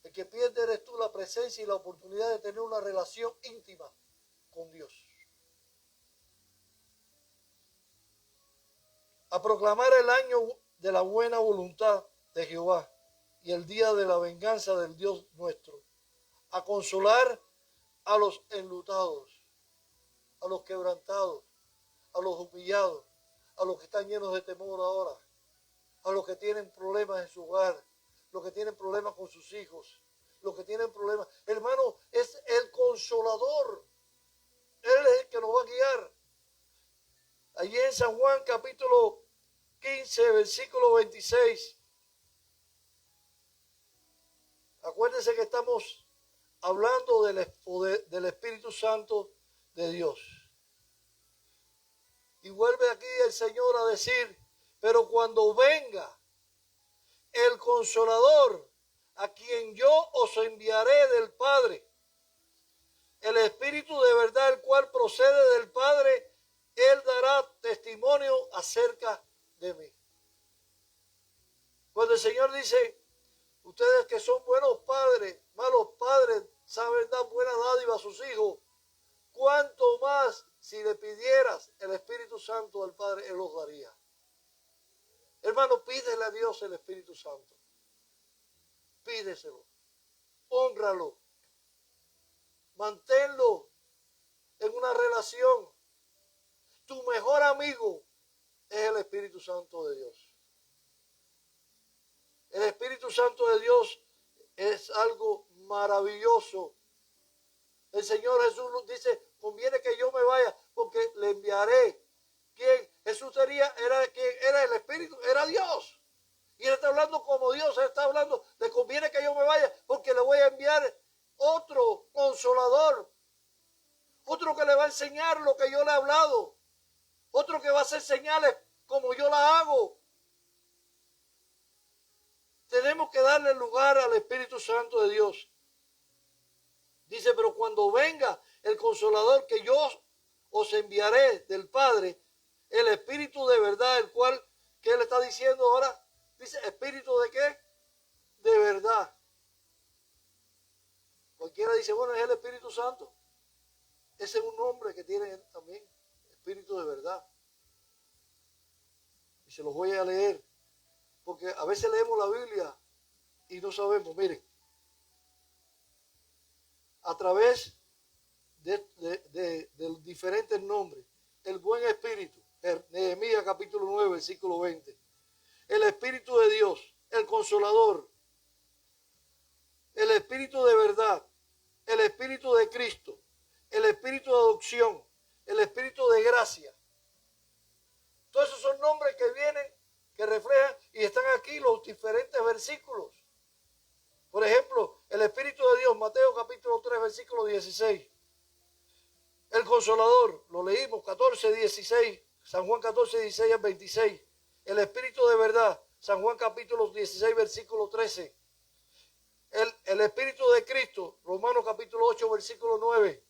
S1: El que pierde eres tú la presencia y la oportunidad de tener una relación íntima con Dios. A proclamar el año de la buena voluntad de Jehová y el día de la venganza del Dios nuestro. A consolar a los enlutados, a los quebrantados, a los humillados, a los que están llenos de temor ahora, a los que tienen problemas en su hogar, los que tienen problemas con sus hijos, los que tienen problemas. Hermano, es el consolador. Él es el que nos va a guiar. Allí en San Juan capítulo 15, versículo 26. Acuérdense que estamos hablando del Espíritu Santo de Dios. Y vuelve aquí el Señor a decir, pero cuando venga el Consolador, a quien yo os enviaré del Padre, el Espíritu de verdad, el cual procede del Padre, Él dará testimonio acerca de mí. Cuando el Señor dice, ustedes que son buenos padres, malos padres, saben dar buena dádiva a sus hijos, cuánto más si le pidieras el Espíritu Santo al Padre, Él los daría. Hermano, pídele a Dios el Espíritu Santo. Pídeselo. Hónralo. Manténlo en una relación. Tu mejor amigo es el Espíritu Santo de Dios. El Espíritu Santo de Dios es algo maravilloso. El Señor Jesús nos dice, conviene que yo me vaya porque le enviaré. ¿Quién? Jesús era el Espíritu, era Dios. Y Él está hablando como Dios, Él está hablando de conviene que yo me vaya porque le voy a enviar otro consolador. Otro que le va a enseñar lo que yo le he hablado. Otro que va a hacer señales como yo la hago. Tenemos que darle lugar al Espíritu Santo de Dios. Dice, pero cuando venga el Consolador que yo os enviaré del Padre, el Espíritu de verdad, el cual, ¿qué Él está diciendo ahora? Dice, ¿Espíritu de qué? De verdad. Cualquiera dice, bueno, es el Espíritu Santo. Ese es un nombre que tiene también, Espíritu de verdad. Y se los voy a leer, porque a veces leemos la Biblia y no sabemos, miren. A través de diferentes nombres. El buen espíritu. Nehemías capítulo 9, versículo 20. El Espíritu de Dios. el Consolador, el Espíritu de verdad, el Espíritu de Cristo, el Espíritu de adopción, el Espíritu de gracia. Todos esos son nombres que vienen, que reflejan y están aquí los diferentes versículos. Por ejemplo, el Espíritu de Dios, Mateo capítulo 3, versículo 16. El Consolador, lo leímos, 14, 16, San Juan 14, 16 al 26. El Espíritu de verdad, San Juan capítulo 16, versículo 13. El Espíritu de Cristo, Romanos capítulo 8, versículo 9.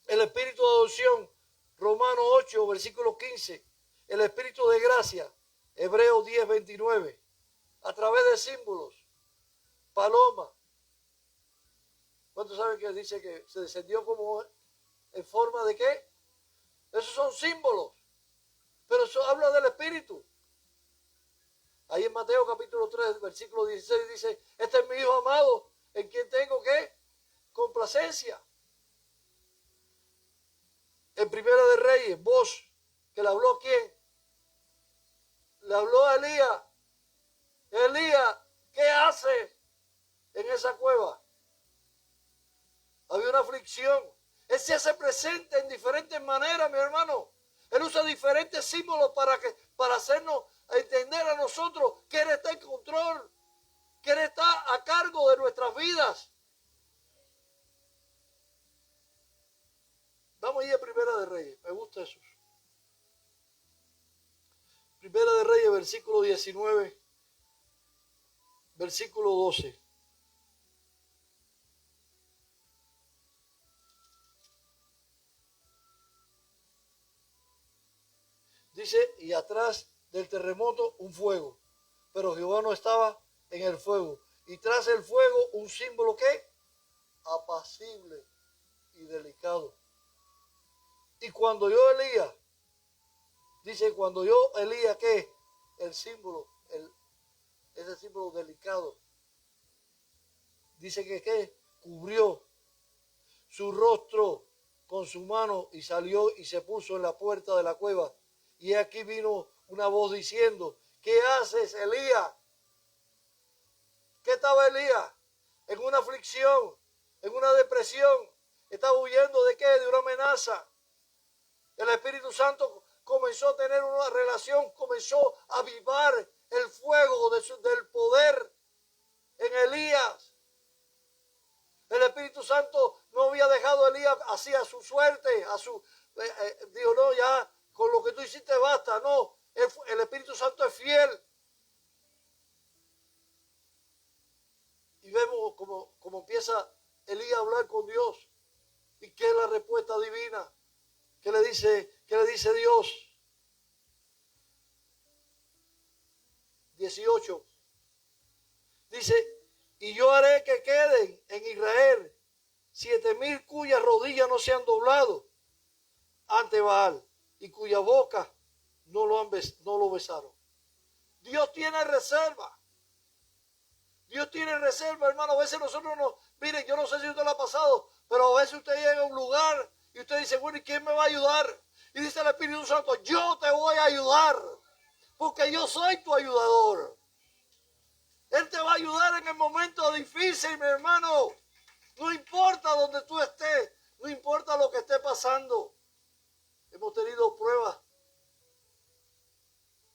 S1: El Espíritu de adopción, Romanos 8, versículo 15. El Espíritu de gracia, Hebreos 10, 29. A través de símbolos, paloma. ¿Cuántos saben que dice que se descendió como en forma de qué? Esos son símbolos. Pero eso habla del Espíritu. Ahí en Mateo capítulo 3, versículo 16 dice, este es mi Hijo amado, en quien tengo ¿qué? Complacencia. En Primera de Reyes, voz, que le habló ¿a quién? Le habló a Elías. Elías, ¿qué hace en esa cueva? Había una aflicción. Él se hace presente en diferentes maneras, mi hermano. Él usa diferentes símbolos para hacernos entender a nosotros que Él está en control, que Él está a cargo de nuestras vidas. Vamos a ir a Primera de Reyes, me gusta eso. Primera de Reyes, versículo 19, versículo 12. Dice, y atrás del terremoto un fuego, pero Jehová no estaba en el fuego. Y tras el fuego un símbolo ¿qué? Apacible y delicado. Y cuando yo Elías, dice, cuando yo Elías, ¿qué? El símbolo, ese símbolo delicado. Dice que ¿qué? Cubrió su rostro con su mano y salió y se puso en la puerta de la cueva. Y aquí vino una voz diciendo, ¿qué haces, Elías? ¿Qué estaba Elías? En una aflicción, en una depresión. Estaba huyendo ¿de qué? De una amenaza. El Espíritu Santo comenzó a tener una relación, comenzó a avivar el fuego del poder en Elías. El Espíritu Santo no había dejado a Elías así a su suerte, dijo, no, ya con lo que tú hiciste basta. No, el Espíritu Santo es fiel. Y vemos como empieza Elías a hablar con Dios. ¿Y qué es la respuesta divina? ¿Qué le dice Dios? 18. Dice, y yo haré que queden en Israel 7,000 cuyas rodillas no se han doblado ante Baal y cuya boca no lo besaron. Dios tiene reserva. Dios tiene reserva, hermano. A veces nosotros no, miren, yo no sé si usted lo ha pasado, pero a veces usted llega a un lugar y usted dice, bueno, ¿y quién me va a ayudar? Y dice el Espíritu Santo, yo te voy a ayudar, porque yo soy tu ayudador. Él te va a ayudar en el momento difícil, mi hermano. No importa donde tú estés, no importa lo que esté pasando. Hemos tenido pruebas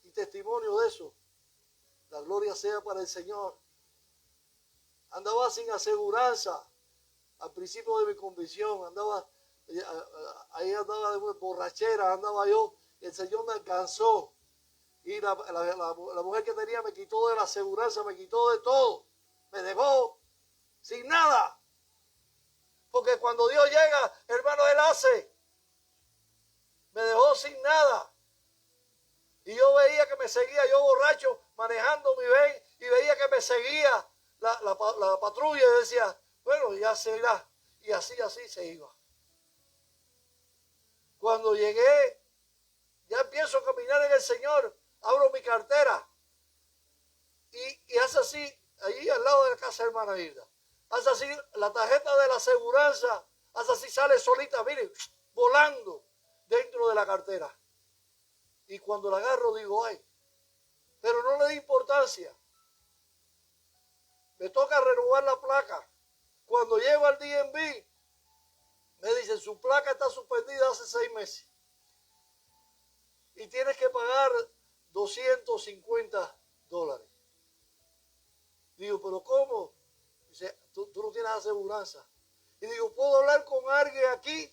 S1: y testimonio de eso. La gloria sea para el Señor. Andaba sin aseguranza al principio de mi convicción. Ahí andaba de borrachera, andaba yo. Y el Señor me alcanzó. Y la mujer que tenía me quitó de la aseguranza, me quitó de todo. Me dejó sin nada. Porque cuando Dios llega, hermano, Él hace. Me dejó sin nada. Y yo veía que me seguía, yo borracho, manejando mi ven, y veía que me seguía la patrulla y decía, bueno, ya se irá. Y así se iba. Cuando llegué, ya empiezo a caminar en el Señor, abro mi cartera y hace así, allí al lado de la casa de hermana Hilda, hace así la tarjeta de la aseguranza, hace así, sale solita, miren, volando dentro de la cartera. Y cuando la agarro digo, ay, pero no le di importancia. Me toca renovar la placa. Cuando llego al DMV, me dicen, su placa está suspendida hace 6 meses. Y tienes que pagar $250. Digo, ¿pero cómo? Dice, tú no tienes aseguranza. Y digo, ¿puedo hablar con alguien aquí?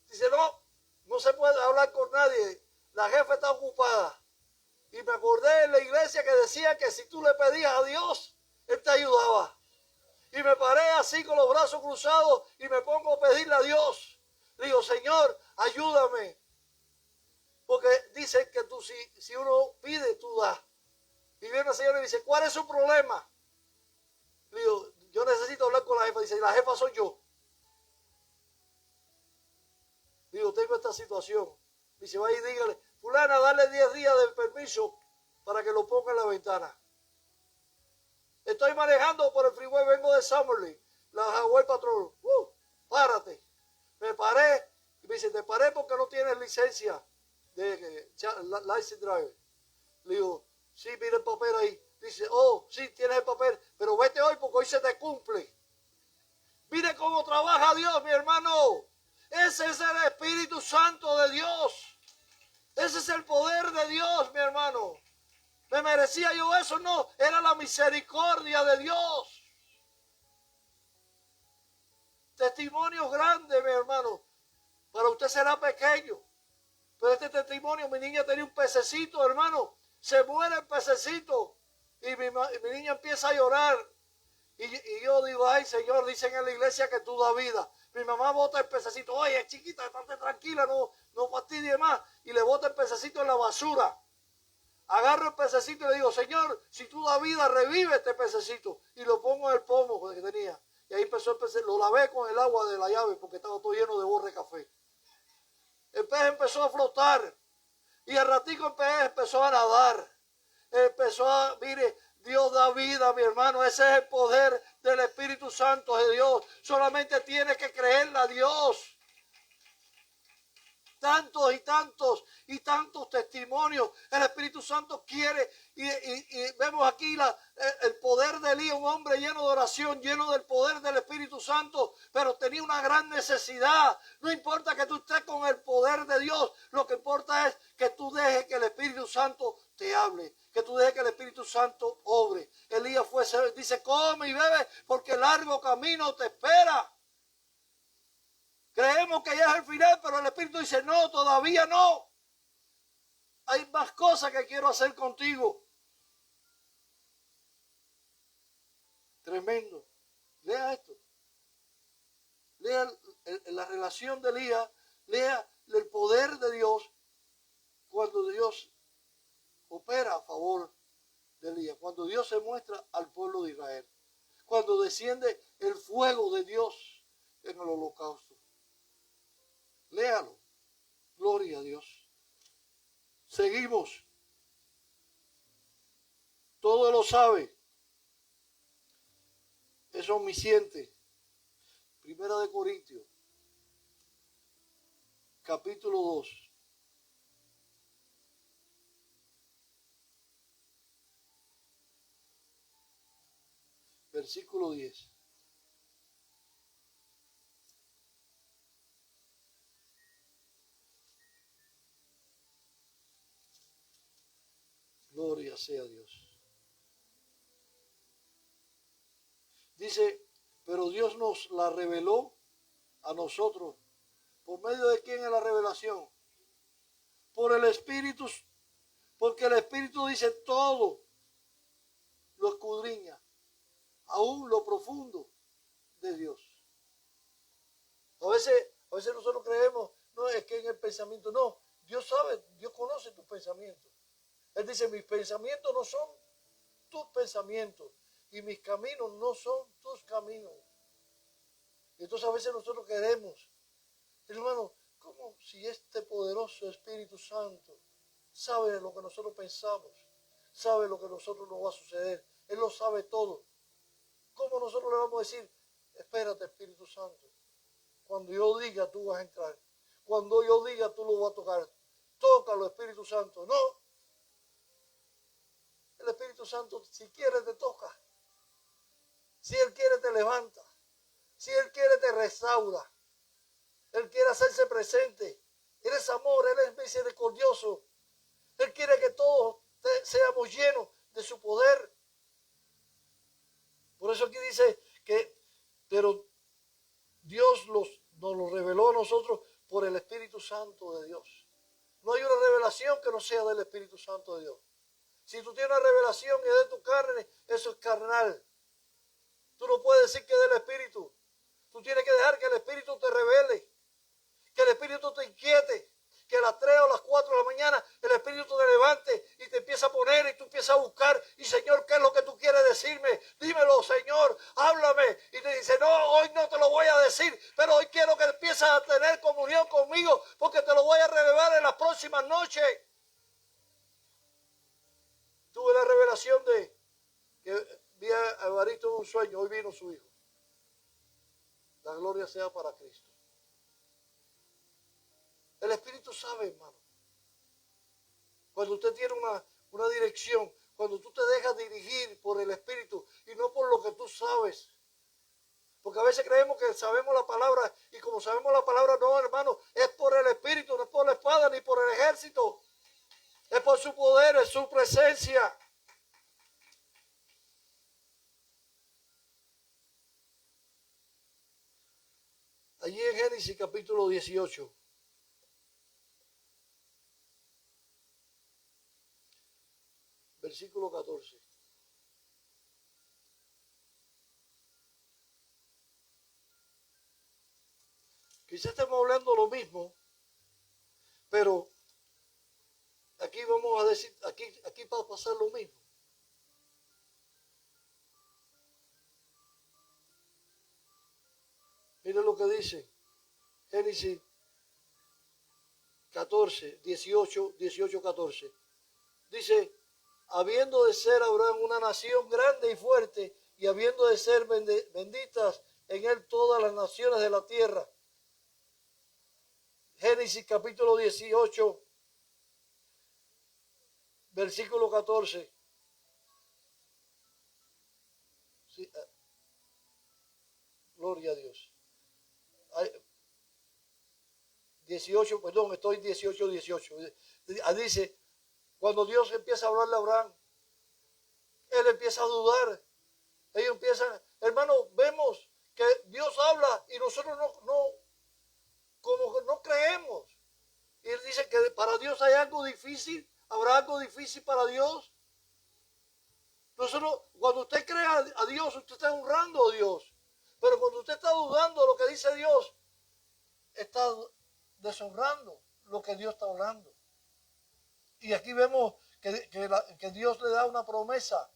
S1: Dice, no se puede hablar con nadie. La jefa está ocupada. Y me acordé en la iglesia que decía que si tú le pedías a Dios, Él te ayudaba. Y me paré así con los brazos cruzados y me pongo a pedirle a Dios. Digo, Señor, ayúdame. Porque dicen que tú, si uno pide, tú das. Y viene el Señor y me dice, ¿cuál es su problema? Digo, yo necesito hablar con la jefa. Dice, la jefa soy yo. Digo, tengo esta situación. Dice, vaya y dígale, fulana, dale 10 días de permiso para que lo ponga en la ventana. Estoy manejando por el freeway, vengo de Summerlin, la Highway Patrol. Párate. Me paré. Y me dice, te paré porque no tienes licencia de license driver. Le digo, sí, mira el papel ahí. Dice, oh, sí, tienes el papel, pero vete hoy porque hoy se te cumple. Mire cómo trabaja Dios, mi hermano. Ese es el Espíritu Santo de Dios. Ese es el poder de Dios, mi hermano. ¿Me merecía yo eso? No, era la misericordia de Dios. Testimonio grande, mi hermano. Para usted será pequeño. Pero este testimonio, mi niña tenía un pececito, hermano. Se muere el pececito. Y mi niña empieza a llorar. Y yo digo, ay, Señor, dicen en la iglesia que tú das vida. Mi mamá bota el pececito. Oye, chiquita, estate tranquila, no fastidie más. Y le bota el pececito en la basura. Agarro el pececito y le digo, Señor, si tú das vida, revive este pececito. Y lo pongo en el pomo que tenía. Y ahí empezó el pececito. Lo lavé con el agua de la llave porque estaba todo lleno de borre de café. El pez empezó a flotar. Y al ratico el pez empezó a nadar. Mire, Dios da vida, mi hermano. Ese es el poder del Espíritu Santo de Dios. Solamente tienes que creerle a Dios. Tantos y tantos testimonios. El Espíritu Santo quiere. Y vemos aquí el poder de Elías, un hombre lleno de oración, lleno del poder del Espíritu Santo, pero tenía una gran necesidad. No importa que tú estés con el poder de Dios, lo que importa es que tú dejes que el Espíritu Santo te hable, que tú dejes que el Espíritu Santo obre. Elías dice, come y bebe, porque largo camino te espera. Creemos que ya es el final, pero el Espíritu dice, no, todavía no. Hay más cosas que quiero hacer contigo. Tremendo. Lea esto. Lea la relación de Elías. Lea el poder de Dios cuando Dios opera a favor de Elías. Cuando Dios se muestra al pueblo de Israel. Cuando desciende el fuego de Dios en el holocausto. Léalo. Gloria a Dios. Seguimos. Todo lo sabe. Es omnisciente. Primera de Corintios. Capítulo 2. Versículo 10. Gloria sea a Dios. Dice, pero Dios nos la reveló a nosotros. ¿Por medio de quién es la revelación? Por el Espíritu. Porque el Espíritu dice todo. Lo escudriña. Aún lo profundo de Dios. A veces nosotros creemos, no es que en el pensamiento, no. Dios sabe, Dios conoce tus pensamientos. Él dice, mis pensamientos no son tus pensamientos y mis caminos no son tus caminos. Y entonces a veces nosotros queremos, hermano, como si este poderoso Espíritu Santo sabe lo que nosotros pensamos, sabe lo que a nosotros nos va a suceder, Él lo sabe todo. ¿Cómo nosotros le vamos a decir, espérate Espíritu Santo, cuando yo diga tú vas a entrar, cuando yo diga tú lo vas a tocar, tócalo Espíritu Santo? No. El Espíritu Santo, si quiere, te toca. Si Él quiere te levanta. Si Él quiere te restaura. Él quiere hacerse presente. Él es amor, Él es misericordioso. Él quiere que todos seamos llenos de su poder. Por eso aquí dice que, pero Dios nos lo reveló a nosotros por el Espíritu Santo de Dios. No hay una revelación que no sea del Espíritu Santo de Dios. Si tú tienes una revelación y es de tu carne, eso es carnal. Tú no puedes decir que es del Espíritu. Tú tienes que dejar que el Espíritu te revele, que el Espíritu te inquiete, que a las 3 o las 4 de la mañana el Espíritu te levante y te empieza a poner y tú empiezas a buscar. Y Señor, ¿qué es lo que tú quieres decirme? Dímelo, Señor, háblame. Y te dice, no, hoy no te lo voy a decir, pero hoy quiero que empieces a tener comunión conmigo porque te lo voy a revelar en las próximas noches. Tuve la revelación de que vi a Evaristo en un sueño, hoy vino su hijo. La gloria sea para Cristo. El Espíritu sabe, hermano. Cuando usted tiene una dirección, cuando tú te dejas dirigir por el Espíritu y no por lo que tú sabes. Porque a veces creemos que sabemos la palabra y como sabemos la palabra, no, hermano, es por el Espíritu, no es por la espada ni por el ejército. Es por su poder, es su presencia. Allí en Génesis capítulo 18. Versículo 14. Quizás estemos hablando lo mismo, pero aquí vamos a decir, aquí va a pasar lo mismo. Miren lo que dice Génesis 14, 18, 14. Dice, habiendo de ser Abraham una nación grande y fuerte, y habiendo de ser benditas en él todas las naciones de la tierra. Génesis capítulo 18, versículo 14. Sí, gloria a Dios. 18, perdón, estoy 18. Dice, cuando Dios empieza a hablarle a Abraham, él empieza a dudar. Ellos empiezan, hermano, vemos que Dios habla y nosotros como que no creemos. Y él dice que para Dios hay algo difícil, habrá algo difícil para Dios. Nosotros, cuando usted cree a Dios, usted está honrando a Dios. Pero cuando usted está dudando de lo que dice Dios, está deshonrando lo que Dios está hablando. Y aquí vemos que Dios le da una promesa.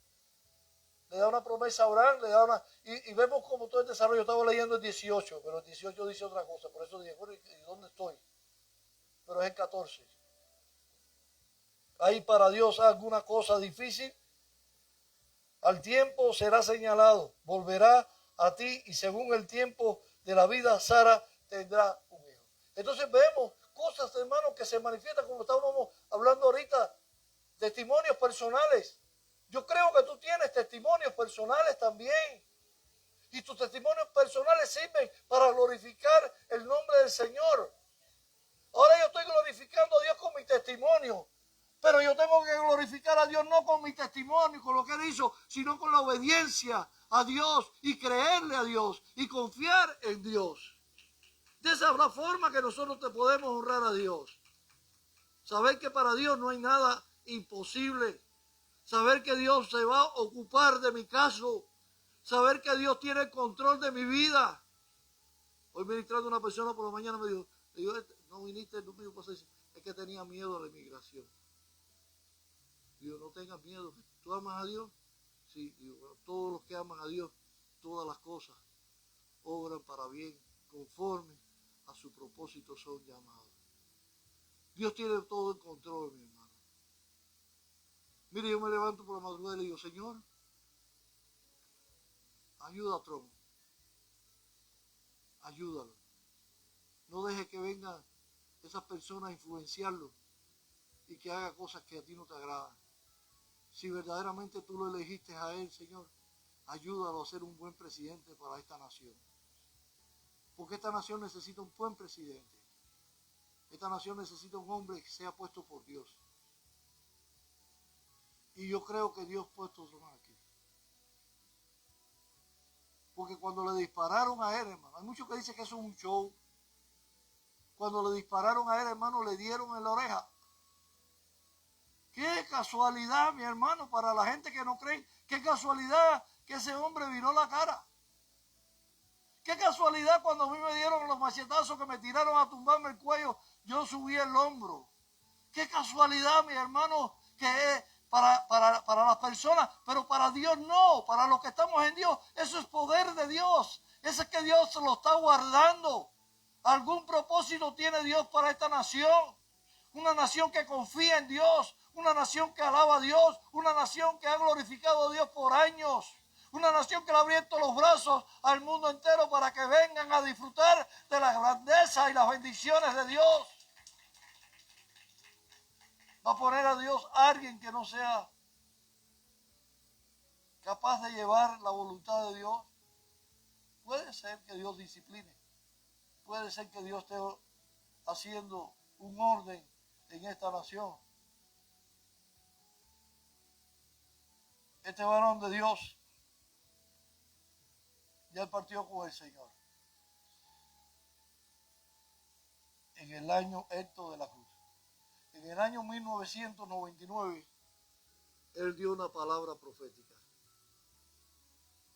S1: Le da una promesa a Abraham, y vemos como todo el desarrollo. Estaba leyendo el 18, pero el 18 dice otra cosa. Por eso dije, bueno, ¿y dónde estoy? Pero es el 14. ¿Hay para Dios alguna cosa difícil? Al tiempo será señalado, volverá a ti y según el tiempo de la vida, Sara tendrá un hijo. Entonces vemos cosas, hermanos, que se manifiestan como estábamos hablando ahorita, testimonios personales. Yo creo que tú tienes testimonios personales también. Y tus testimonios personales sirven para glorificar el nombre del Señor. Ahora yo estoy glorificando a Dios con mi testimonio. Pero yo tengo que glorificar a Dios no con mi testimonio, con lo que Él hizo, sino con la obediencia a Dios y creerle a Dios y confiar en Dios. De esa es la forma que nosotros te podemos honrar a Dios. Saber que para Dios no hay nada imposible. Saber que Dios se va a ocupar de mi caso. Saber que Dios tiene el control de mi vida. Hoy ministrando a una persona por la mañana me dijo, no viniste el domingo pasado, es que tenía miedo a la inmigración. Digo, no tengas miedo. ¿Tú amas a Dios? Sí. Digo, bueno, todos los que aman a Dios, todas las cosas obran para bien, conforme a su propósito son llamados. Dios tiene todo el control, mi hermano. Mire, yo me levanto por la madrugada y le digo, Señor, ayuda a Trump. Ayúdalo. No deje que vengan esas personas a influenciarlo y que haga cosas que a ti no te agradan. Si verdaderamente tú lo elegiste a Él, Señor, ayúdalo a ser un buen presidente para esta nación. Porque esta nación necesita un buen presidente. Esta nación necesita un hombre que sea puesto por Dios. Y yo creo que Dios ha puesto otro más aquí. Porque cuando le dispararon a él, hermano, hay muchos que dicen que eso es un show. Cuando le dispararon a él, hermano, le dieron en la oreja. Qué casualidad, mi hermano, para la gente que no cree. Qué casualidad que ese hombre viró la cara. Qué casualidad cuando a mí me dieron los machetazos que me tiraron a tumbarme el cuello, yo subí el hombro. Qué casualidad, mi hermano, que es para las personas, pero para Dios no. Para los que estamos en Dios, eso es poder de Dios. Eso es que Dios se lo está guardando. Algún propósito tiene Dios para esta nación. Una nación que confía en Dios. Una nación que alaba a Dios. Una nación que ha glorificado a Dios por años. Una nación que le ha abierto los brazos al mundo entero para que vengan a disfrutar de la grandeza y las bendiciones de Dios. Va a poner a Dios a alguien que no sea capaz de llevar la voluntad de Dios. Puede ser que Dios discipline. Puede ser que Dios esté haciendo un orden en esta nación. Este varón de Dios ya partió con el Señor. En el año Héctor de la Cruz. En el año 1999, él dio una palabra profética.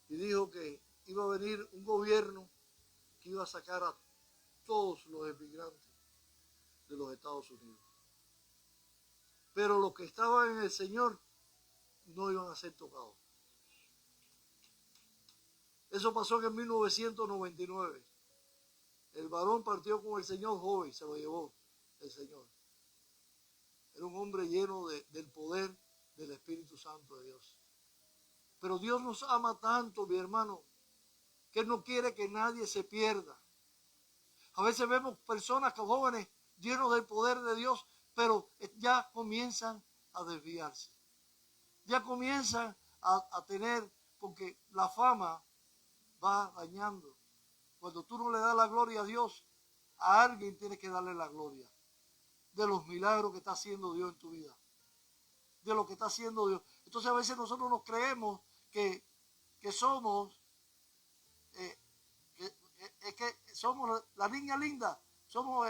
S1: Y dijo que iba a venir un gobierno que iba a sacar a todos los emigrantes de los Estados Unidos. Pero los que estaban en el Señor no iban a ser tocados. Eso pasó en 1999. El varón partió con el Señor joven, se lo llevó el Señor. Era un hombre lleno del poder del Espíritu Santo de Dios. Pero Dios nos ama tanto, mi hermano, que Él no quiere que nadie se pierda. A veces vemos personas que jóvenes llenos del poder de Dios, pero ya comienzan a desviarse. Ya comienzan a tener, porque la fama va dañando. Cuando tú no le das la gloria a Dios, a alguien tienes que darle la gloria de los milagros que está haciendo Dios en tu vida, de lo que está haciendo Dios. Entonces a veces nosotros nos creemos que somos que somos la niña linda, somos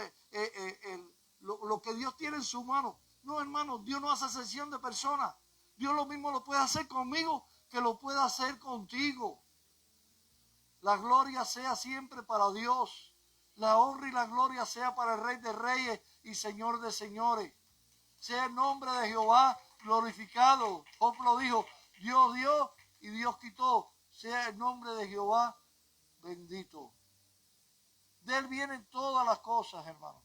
S1: lo que Dios tiene en su mano. No, hermano, Dios no hace excepción de personas. Dios lo mismo lo puede hacer conmigo que lo puede hacer contigo. La gloria sea siempre para Dios. La honra y la gloria sea para el Rey de Reyes y Señor de Señores. Sea el nombre de Jehová glorificado. Job lo dijo, Dios dio y Dios quitó. Sea el nombre de Jehová bendito. De Él vienen todas las cosas, hermanos.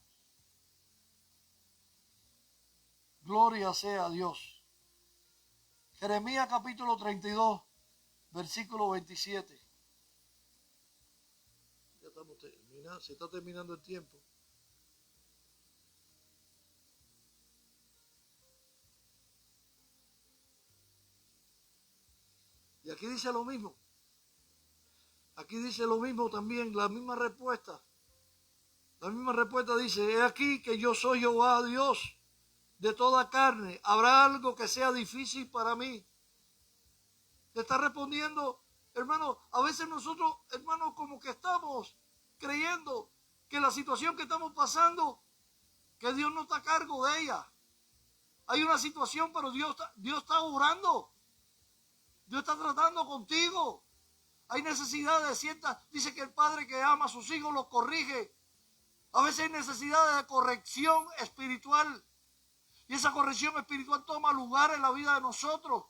S1: Gloria sea a Dios. Jeremías capítulo 32, versículo 27. Ya estamos terminando, se está terminando el tiempo. Y aquí dice lo mismo. Aquí dice lo mismo también, la misma respuesta. La misma respuesta dice, he aquí que yo soy Jehová Dios de toda carne. ¿Habrá algo que sea difícil para mí? Te está respondiendo, hermano, a veces nosotros, hermano, como que estamos creyendo que la situación que estamos pasando, que Dios no está a cargo de ella. Hay una situación, pero Dios está orando. Dios está tratando contigo. Hay necesidad de ciertas, dice que el padre que ama a sus hijos los corrige. A veces hay necesidad de corrección espiritual. Y esa corrección espiritual toma lugar en la vida de nosotros.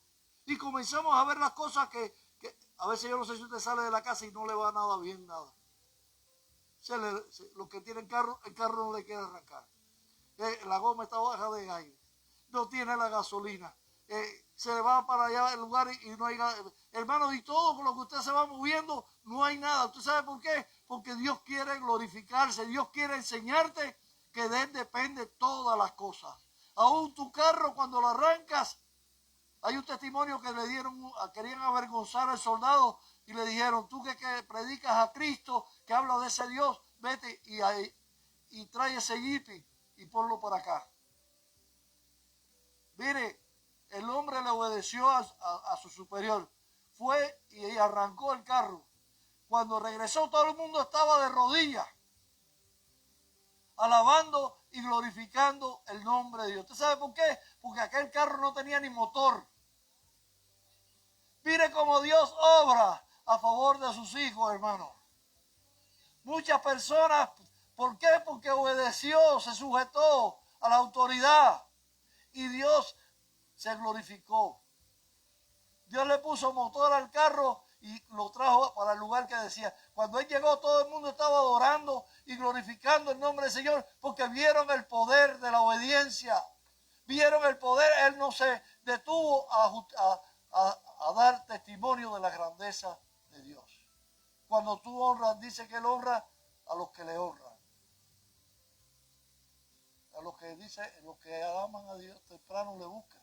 S1: Y comenzamos a ver las cosas que a veces yo no sé si usted sale de la casa y no le va nada bien, nada. Los que tienen carro, el carro no le quiere arrancar. La goma está baja de aire. No tiene la gasolina. Se va para allá el lugar y no hay nada. Hermano, y todo con lo que usted se va moviendo, no hay nada. ¿Usted sabe por qué? Porque Dios quiere glorificarse. Dios quiere enseñarte que de Él depende todas las cosas. Aún tu carro cuando lo arrancas, Hay un testimonio que le dieron, querían avergonzar al soldado y le dijeron, tú que predicas a Cristo, que habla de ese Dios, vete y trae ese jipe y ponlo por acá. Mire, el hombre le obedeció a su superior. Fue y arrancó el carro. Cuando regresó, todo el mundo estaba de rodillas, alabando y glorificando el nombre de Dios. ¿Usted sabe por qué? Porque aquel carro no tenía ni motor. Mire cómo Dios obra a favor de sus hijos, hermano. Muchas personas, ¿por qué? Porque obedeció, se sujetó a la autoridad y Dios se glorificó. Dios le puso motor al carro y lo trajo para el lugar que decía. Cuando él llegó, todo el mundo estaba adorando y glorificando el nombre del Señor porque vieron el poder de la obediencia. Vieron el poder, él no se detuvo a dar testimonio de la grandeza de Dios. Cuando tú honras, dice que él honra a los que le honran. A los que dice, los que aman a Dios temprano le buscan.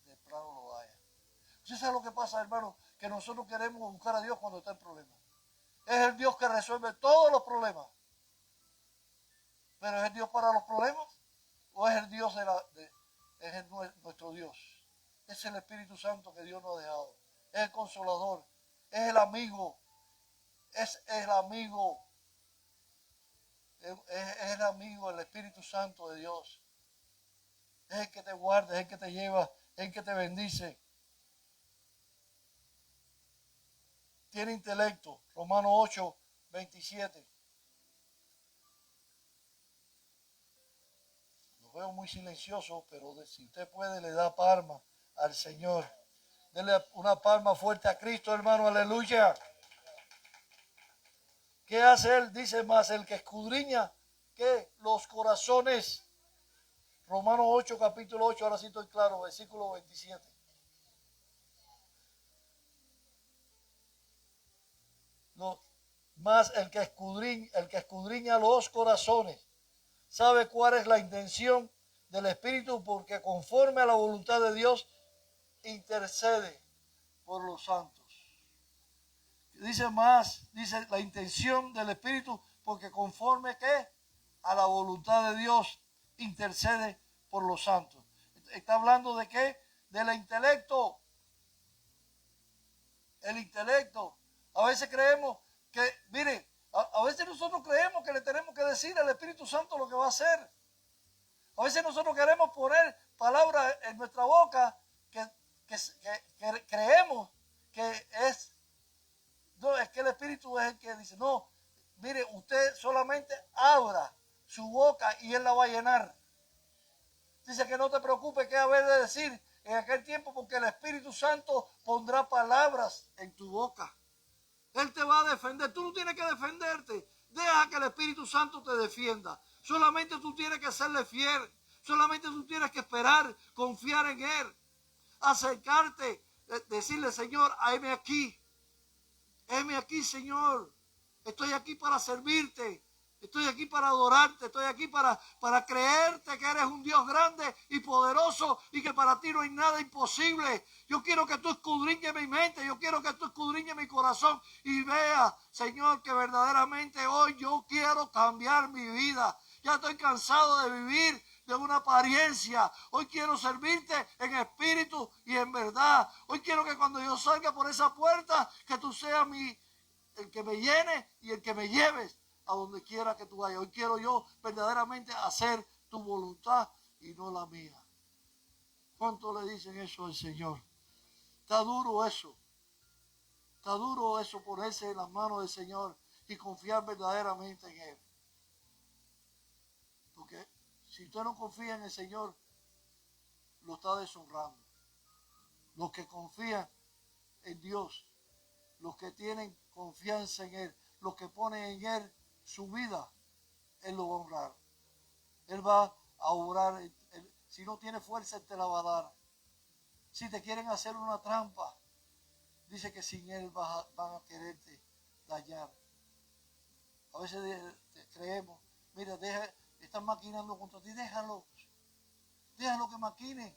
S1: Temprano lo haya. ¿Usted sabe lo que pasa, hermano? Que nosotros queremos buscar a Dios cuando está en problemas. Es el Dios que resuelve todos los problemas. ¿Pero es el Dios para los problemas? ¿O es el Dios nuestro Dios? Es el Espíritu Santo que Dios nos ha dejado. Es el consolador. Es el amigo. Es el amigo. Es el amigo, el Espíritu Santo de Dios. Es el que te guarda, es el que te lleva, es el que te bendice. Tiene intelecto. Romanos 8, 27. Lo veo muy silencioso, pero si usted puede, le da palma al Señor. Dele una palma fuerte a Cristo, hermano, aleluya. ¿Qué hace él? Dice más, el que escudriña que los corazones. Romanos 8, capítulo 8, ahora sí estoy claro, versículo 27. Más el que escudriña los corazones, sabe cuál es la intención del Espíritu, porque conforme a la voluntad de Dios intercede por los santos. Dice más, dice la intención del Espíritu, porque conforme ¿qué? A la voluntad de Dios intercede por los santos. Está hablando de qué? Del intelecto. El intelecto. A veces creemos que, mire, a veces nosotros creemos que le tenemos que decir al Espíritu Santo lo que va a hacer. A veces nosotros queremos poner palabras en nuestra boca que creemos que es. No, es que el Espíritu es el que dice, no, mire, usted solamente abra su boca y Él la va a llenar. Dice que no te preocupes qué haber de decir en aquel tiempo, porque el Espíritu Santo pondrá palabras en tu boca. Él te va a defender. Tú no tienes que defenderte. Deja que el Espíritu Santo te defienda. Solamente tú tienes que serle fiel. Solamente tú tienes que esperar, confiar en Él. Acercarte, decirle, Señor, heme aquí. Heme aquí, Señor. Estoy aquí para servirte. Estoy aquí para adorarte. Estoy aquí para creerte que eres un Dios grande y poderoso y que para ti no hay nada imposible. Yo quiero que tú escudriñes mi mente. Yo quiero que tú escudriñes mi corazón y vea, Señor, que verdaderamente hoy yo quiero cambiar mi vida. Ya estoy cansado de vivir de una apariencia. Hoy quiero servirte en espíritu y en verdad. Hoy quiero que cuando yo salga por esa puerta, que tú seas el que me llene y el que me lleves a donde quiera que tú vayas. Hoy quiero yo verdaderamente hacer tu voluntad y no la mía. ¿Cuánto le dicen eso al Señor? Está duro eso. Está duro eso, ponerse en las manos del Señor y confiar verdaderamente en Él. Porque si usted no confía en el Señor, lo está deshonrando. Los que confían en Dios, los que tienen confianza en Él, los que ponen en Él su vida, Él lo va a honrar. Él va a obrar. Si no tiene fuerza, Él te la va a dar. Si te quieren hacer una trampa, dice que sin Él van a quererte dañar. A veces creemos, mira, están maquinando contra ti, déjalos. Déjalo que maquine.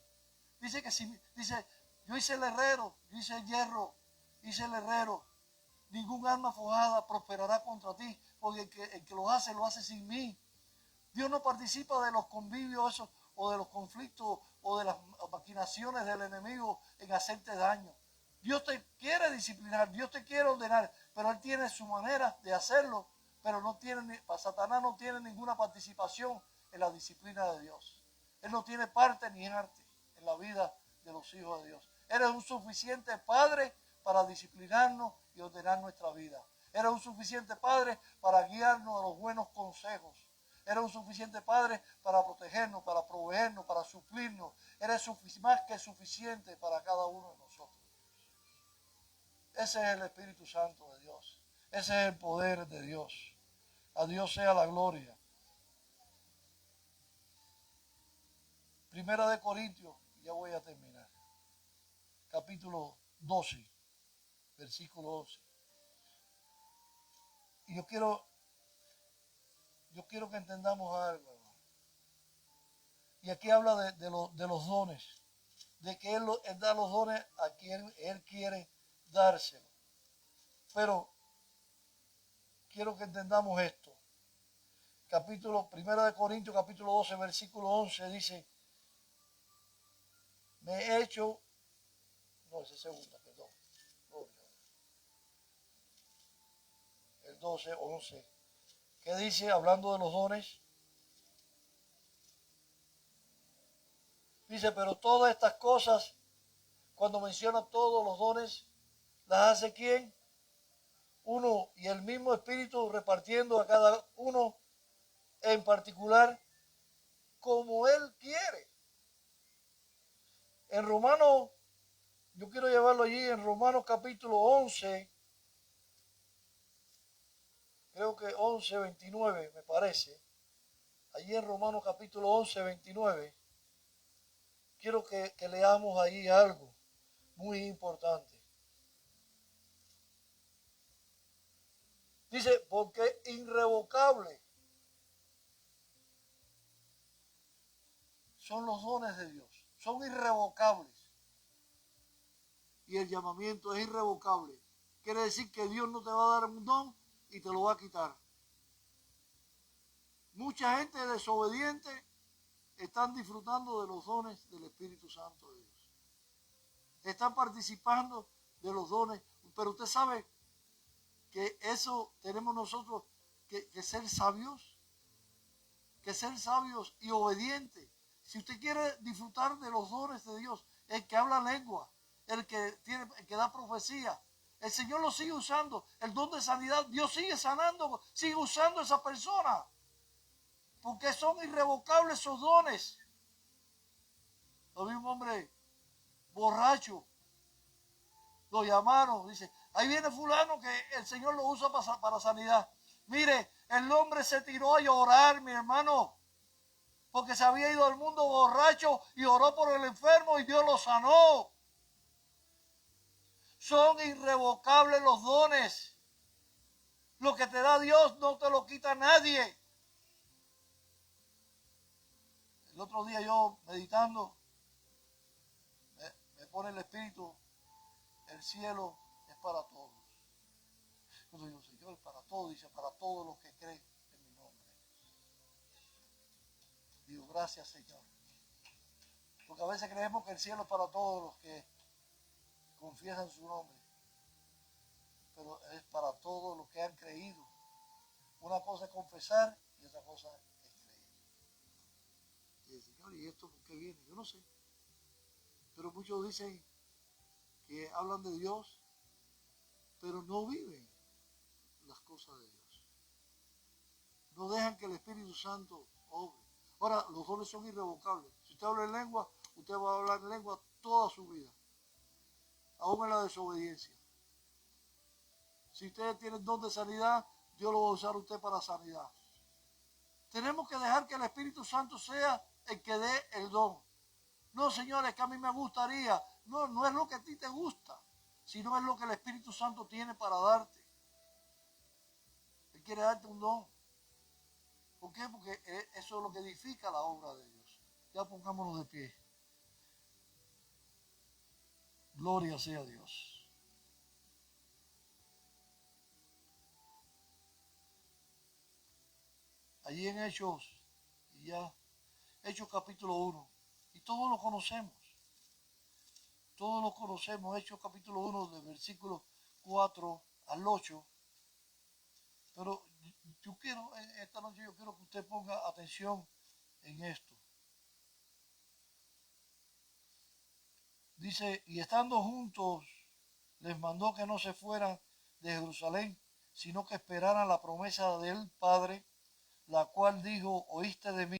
S1: Dice que si, dice, yo hice el herrero, yo hice el hierro, hice el herrero. Ningún arma forjada prosperará contra ti, porque el que lo hace sin mí. Dios no participa de los convivios esos, o de los conflictos, o de las maquinaciones del enemigo en hacerte daño. Dios te quiere disciplinar, Dios te quiere ordenar, pero Él tiene su manera de hacerlo, pero Satanás no tiene ninguna participación en la disciplina de Dios. Él no tiene parte ni arte en la vida de los hijos de Dios. Él es un suficiente Padre para disciplinarnos y ordenar nuestra vida. Eres un suficiente Padre para guiarnos a los buenos consejos. Eres un suficiente Padre para protegernos, para proveernos, para suplirnos. Eres más que suficiente para cada uno de nosotros. Ese es el Espíritu Santo de Dios. Ese es el poder de Dios. A Dios sea la gloria. Primera de Corintios, ya voy a terminar. Capítulo 12, versículo 11. Y yo quiero que entendamos algo, hermano. Y aquí habla de los dones, de que Él da los dones a quien Él quiere dárselo. Pero quiero que entendamos esto. Primera de Corintios, capítulo 12, versículo 11, dice, me he hecho, no, esa es segunda, perdón. El 12, 11. ¿Qué dice hablando de los dones? Dice, pero todas estas cosas, cuando menciona todos los dones, ¿las hace quién? Uno y el mismo Espíritu repartiendo a cada uno en particular como Él quiere. En Romanos, yo quiero llevarlo allí, en Romanos capítulo 11, creo que 11, 29 me parece. Allí en Romanos capítulo 11, 29, quiero que leamos ahí algo muy importante. Dice, porque irrevocable son los dones de Dios, son irrevocables. Y el llamamiento es irrevocable. Quiere decir que Dios no te va a dar un don y te lo va a quitar. Mucha gente desobediente están disfrutando de los dones del Espíritu Santo de Dios. Están participando de los dones, pero usted sabe que eso tenemos nosotros que ser sabios, y obedientes. Si usted quiere disfrutar de los dones de Dios, el que habla lengua, el que da profecía, el Señor lo sigue usando. El don de sanidad, Dios sigue sanando, sigue usando a esa persona, porque son irrevocables esos dones. Lo vi un hombre borracho, lo llamaron, dice, ahí viene fulano que el Señor lo usa para sanidad. Mire, el hombre se tiró a llorar, mi hermano, porque se había ido al mundo borracho y oró por el enfermo y Dios lo sanó. Son irrevocables los dones. Lo que te da Dios no te lo quita nadie. El otro día yo meditando, me pone el Espíritu, el cielo es para todos. Yo digo, Señor, para todos, dice, para todos los que creen en mi nombre. Digo, gracias, Señor. Porque a veces creemos que el cielo es para todos los que confiesan su nombre. Pero es para todos los que han creído. Una cosa es confesar y otra cosa es creer. Y el Señor, ¿y esto por qué viene? Yo no sé. Pero muchos dicen que hablan de Dios, pero no viven las cosas de Dios. No dejan que el Espíritu Santo obre. Ahora, los dones son irrevocables. Si usted habla en lengua, usted va a hablar en lengua toda su vida, aún en la desobediencia. Si usted tiene el don de sanidad, Dios lo va a usar a usted para sanidad. Tenemos que dejar que el Espíritu Santo sea el que dé el don. No, señores, que a mí me gustaría. No, no es lo que a ti te gusta, sino es lo que el Espíritu Santo tiene para darte. Quiere darte un don. ¿Por qué? Porque eso es lo que edifica la obra de Dios. Ya pongámonos de pie. Gloria sea a Dios. Allí en Hechos, y ya, Hechos capítulo 1, y todos lo conocemos. Todos lo conocemos, Hechos capítulo 1, del versículo 4 al 8. Pero yo quiero, esta noche yo quiero que usted ponga atención en esto. Dice, y estando juntos, les mandó que no se fueran de Jerusalén, sino que esperaran la promesa del Padre, la cual dijo, oíste de mí.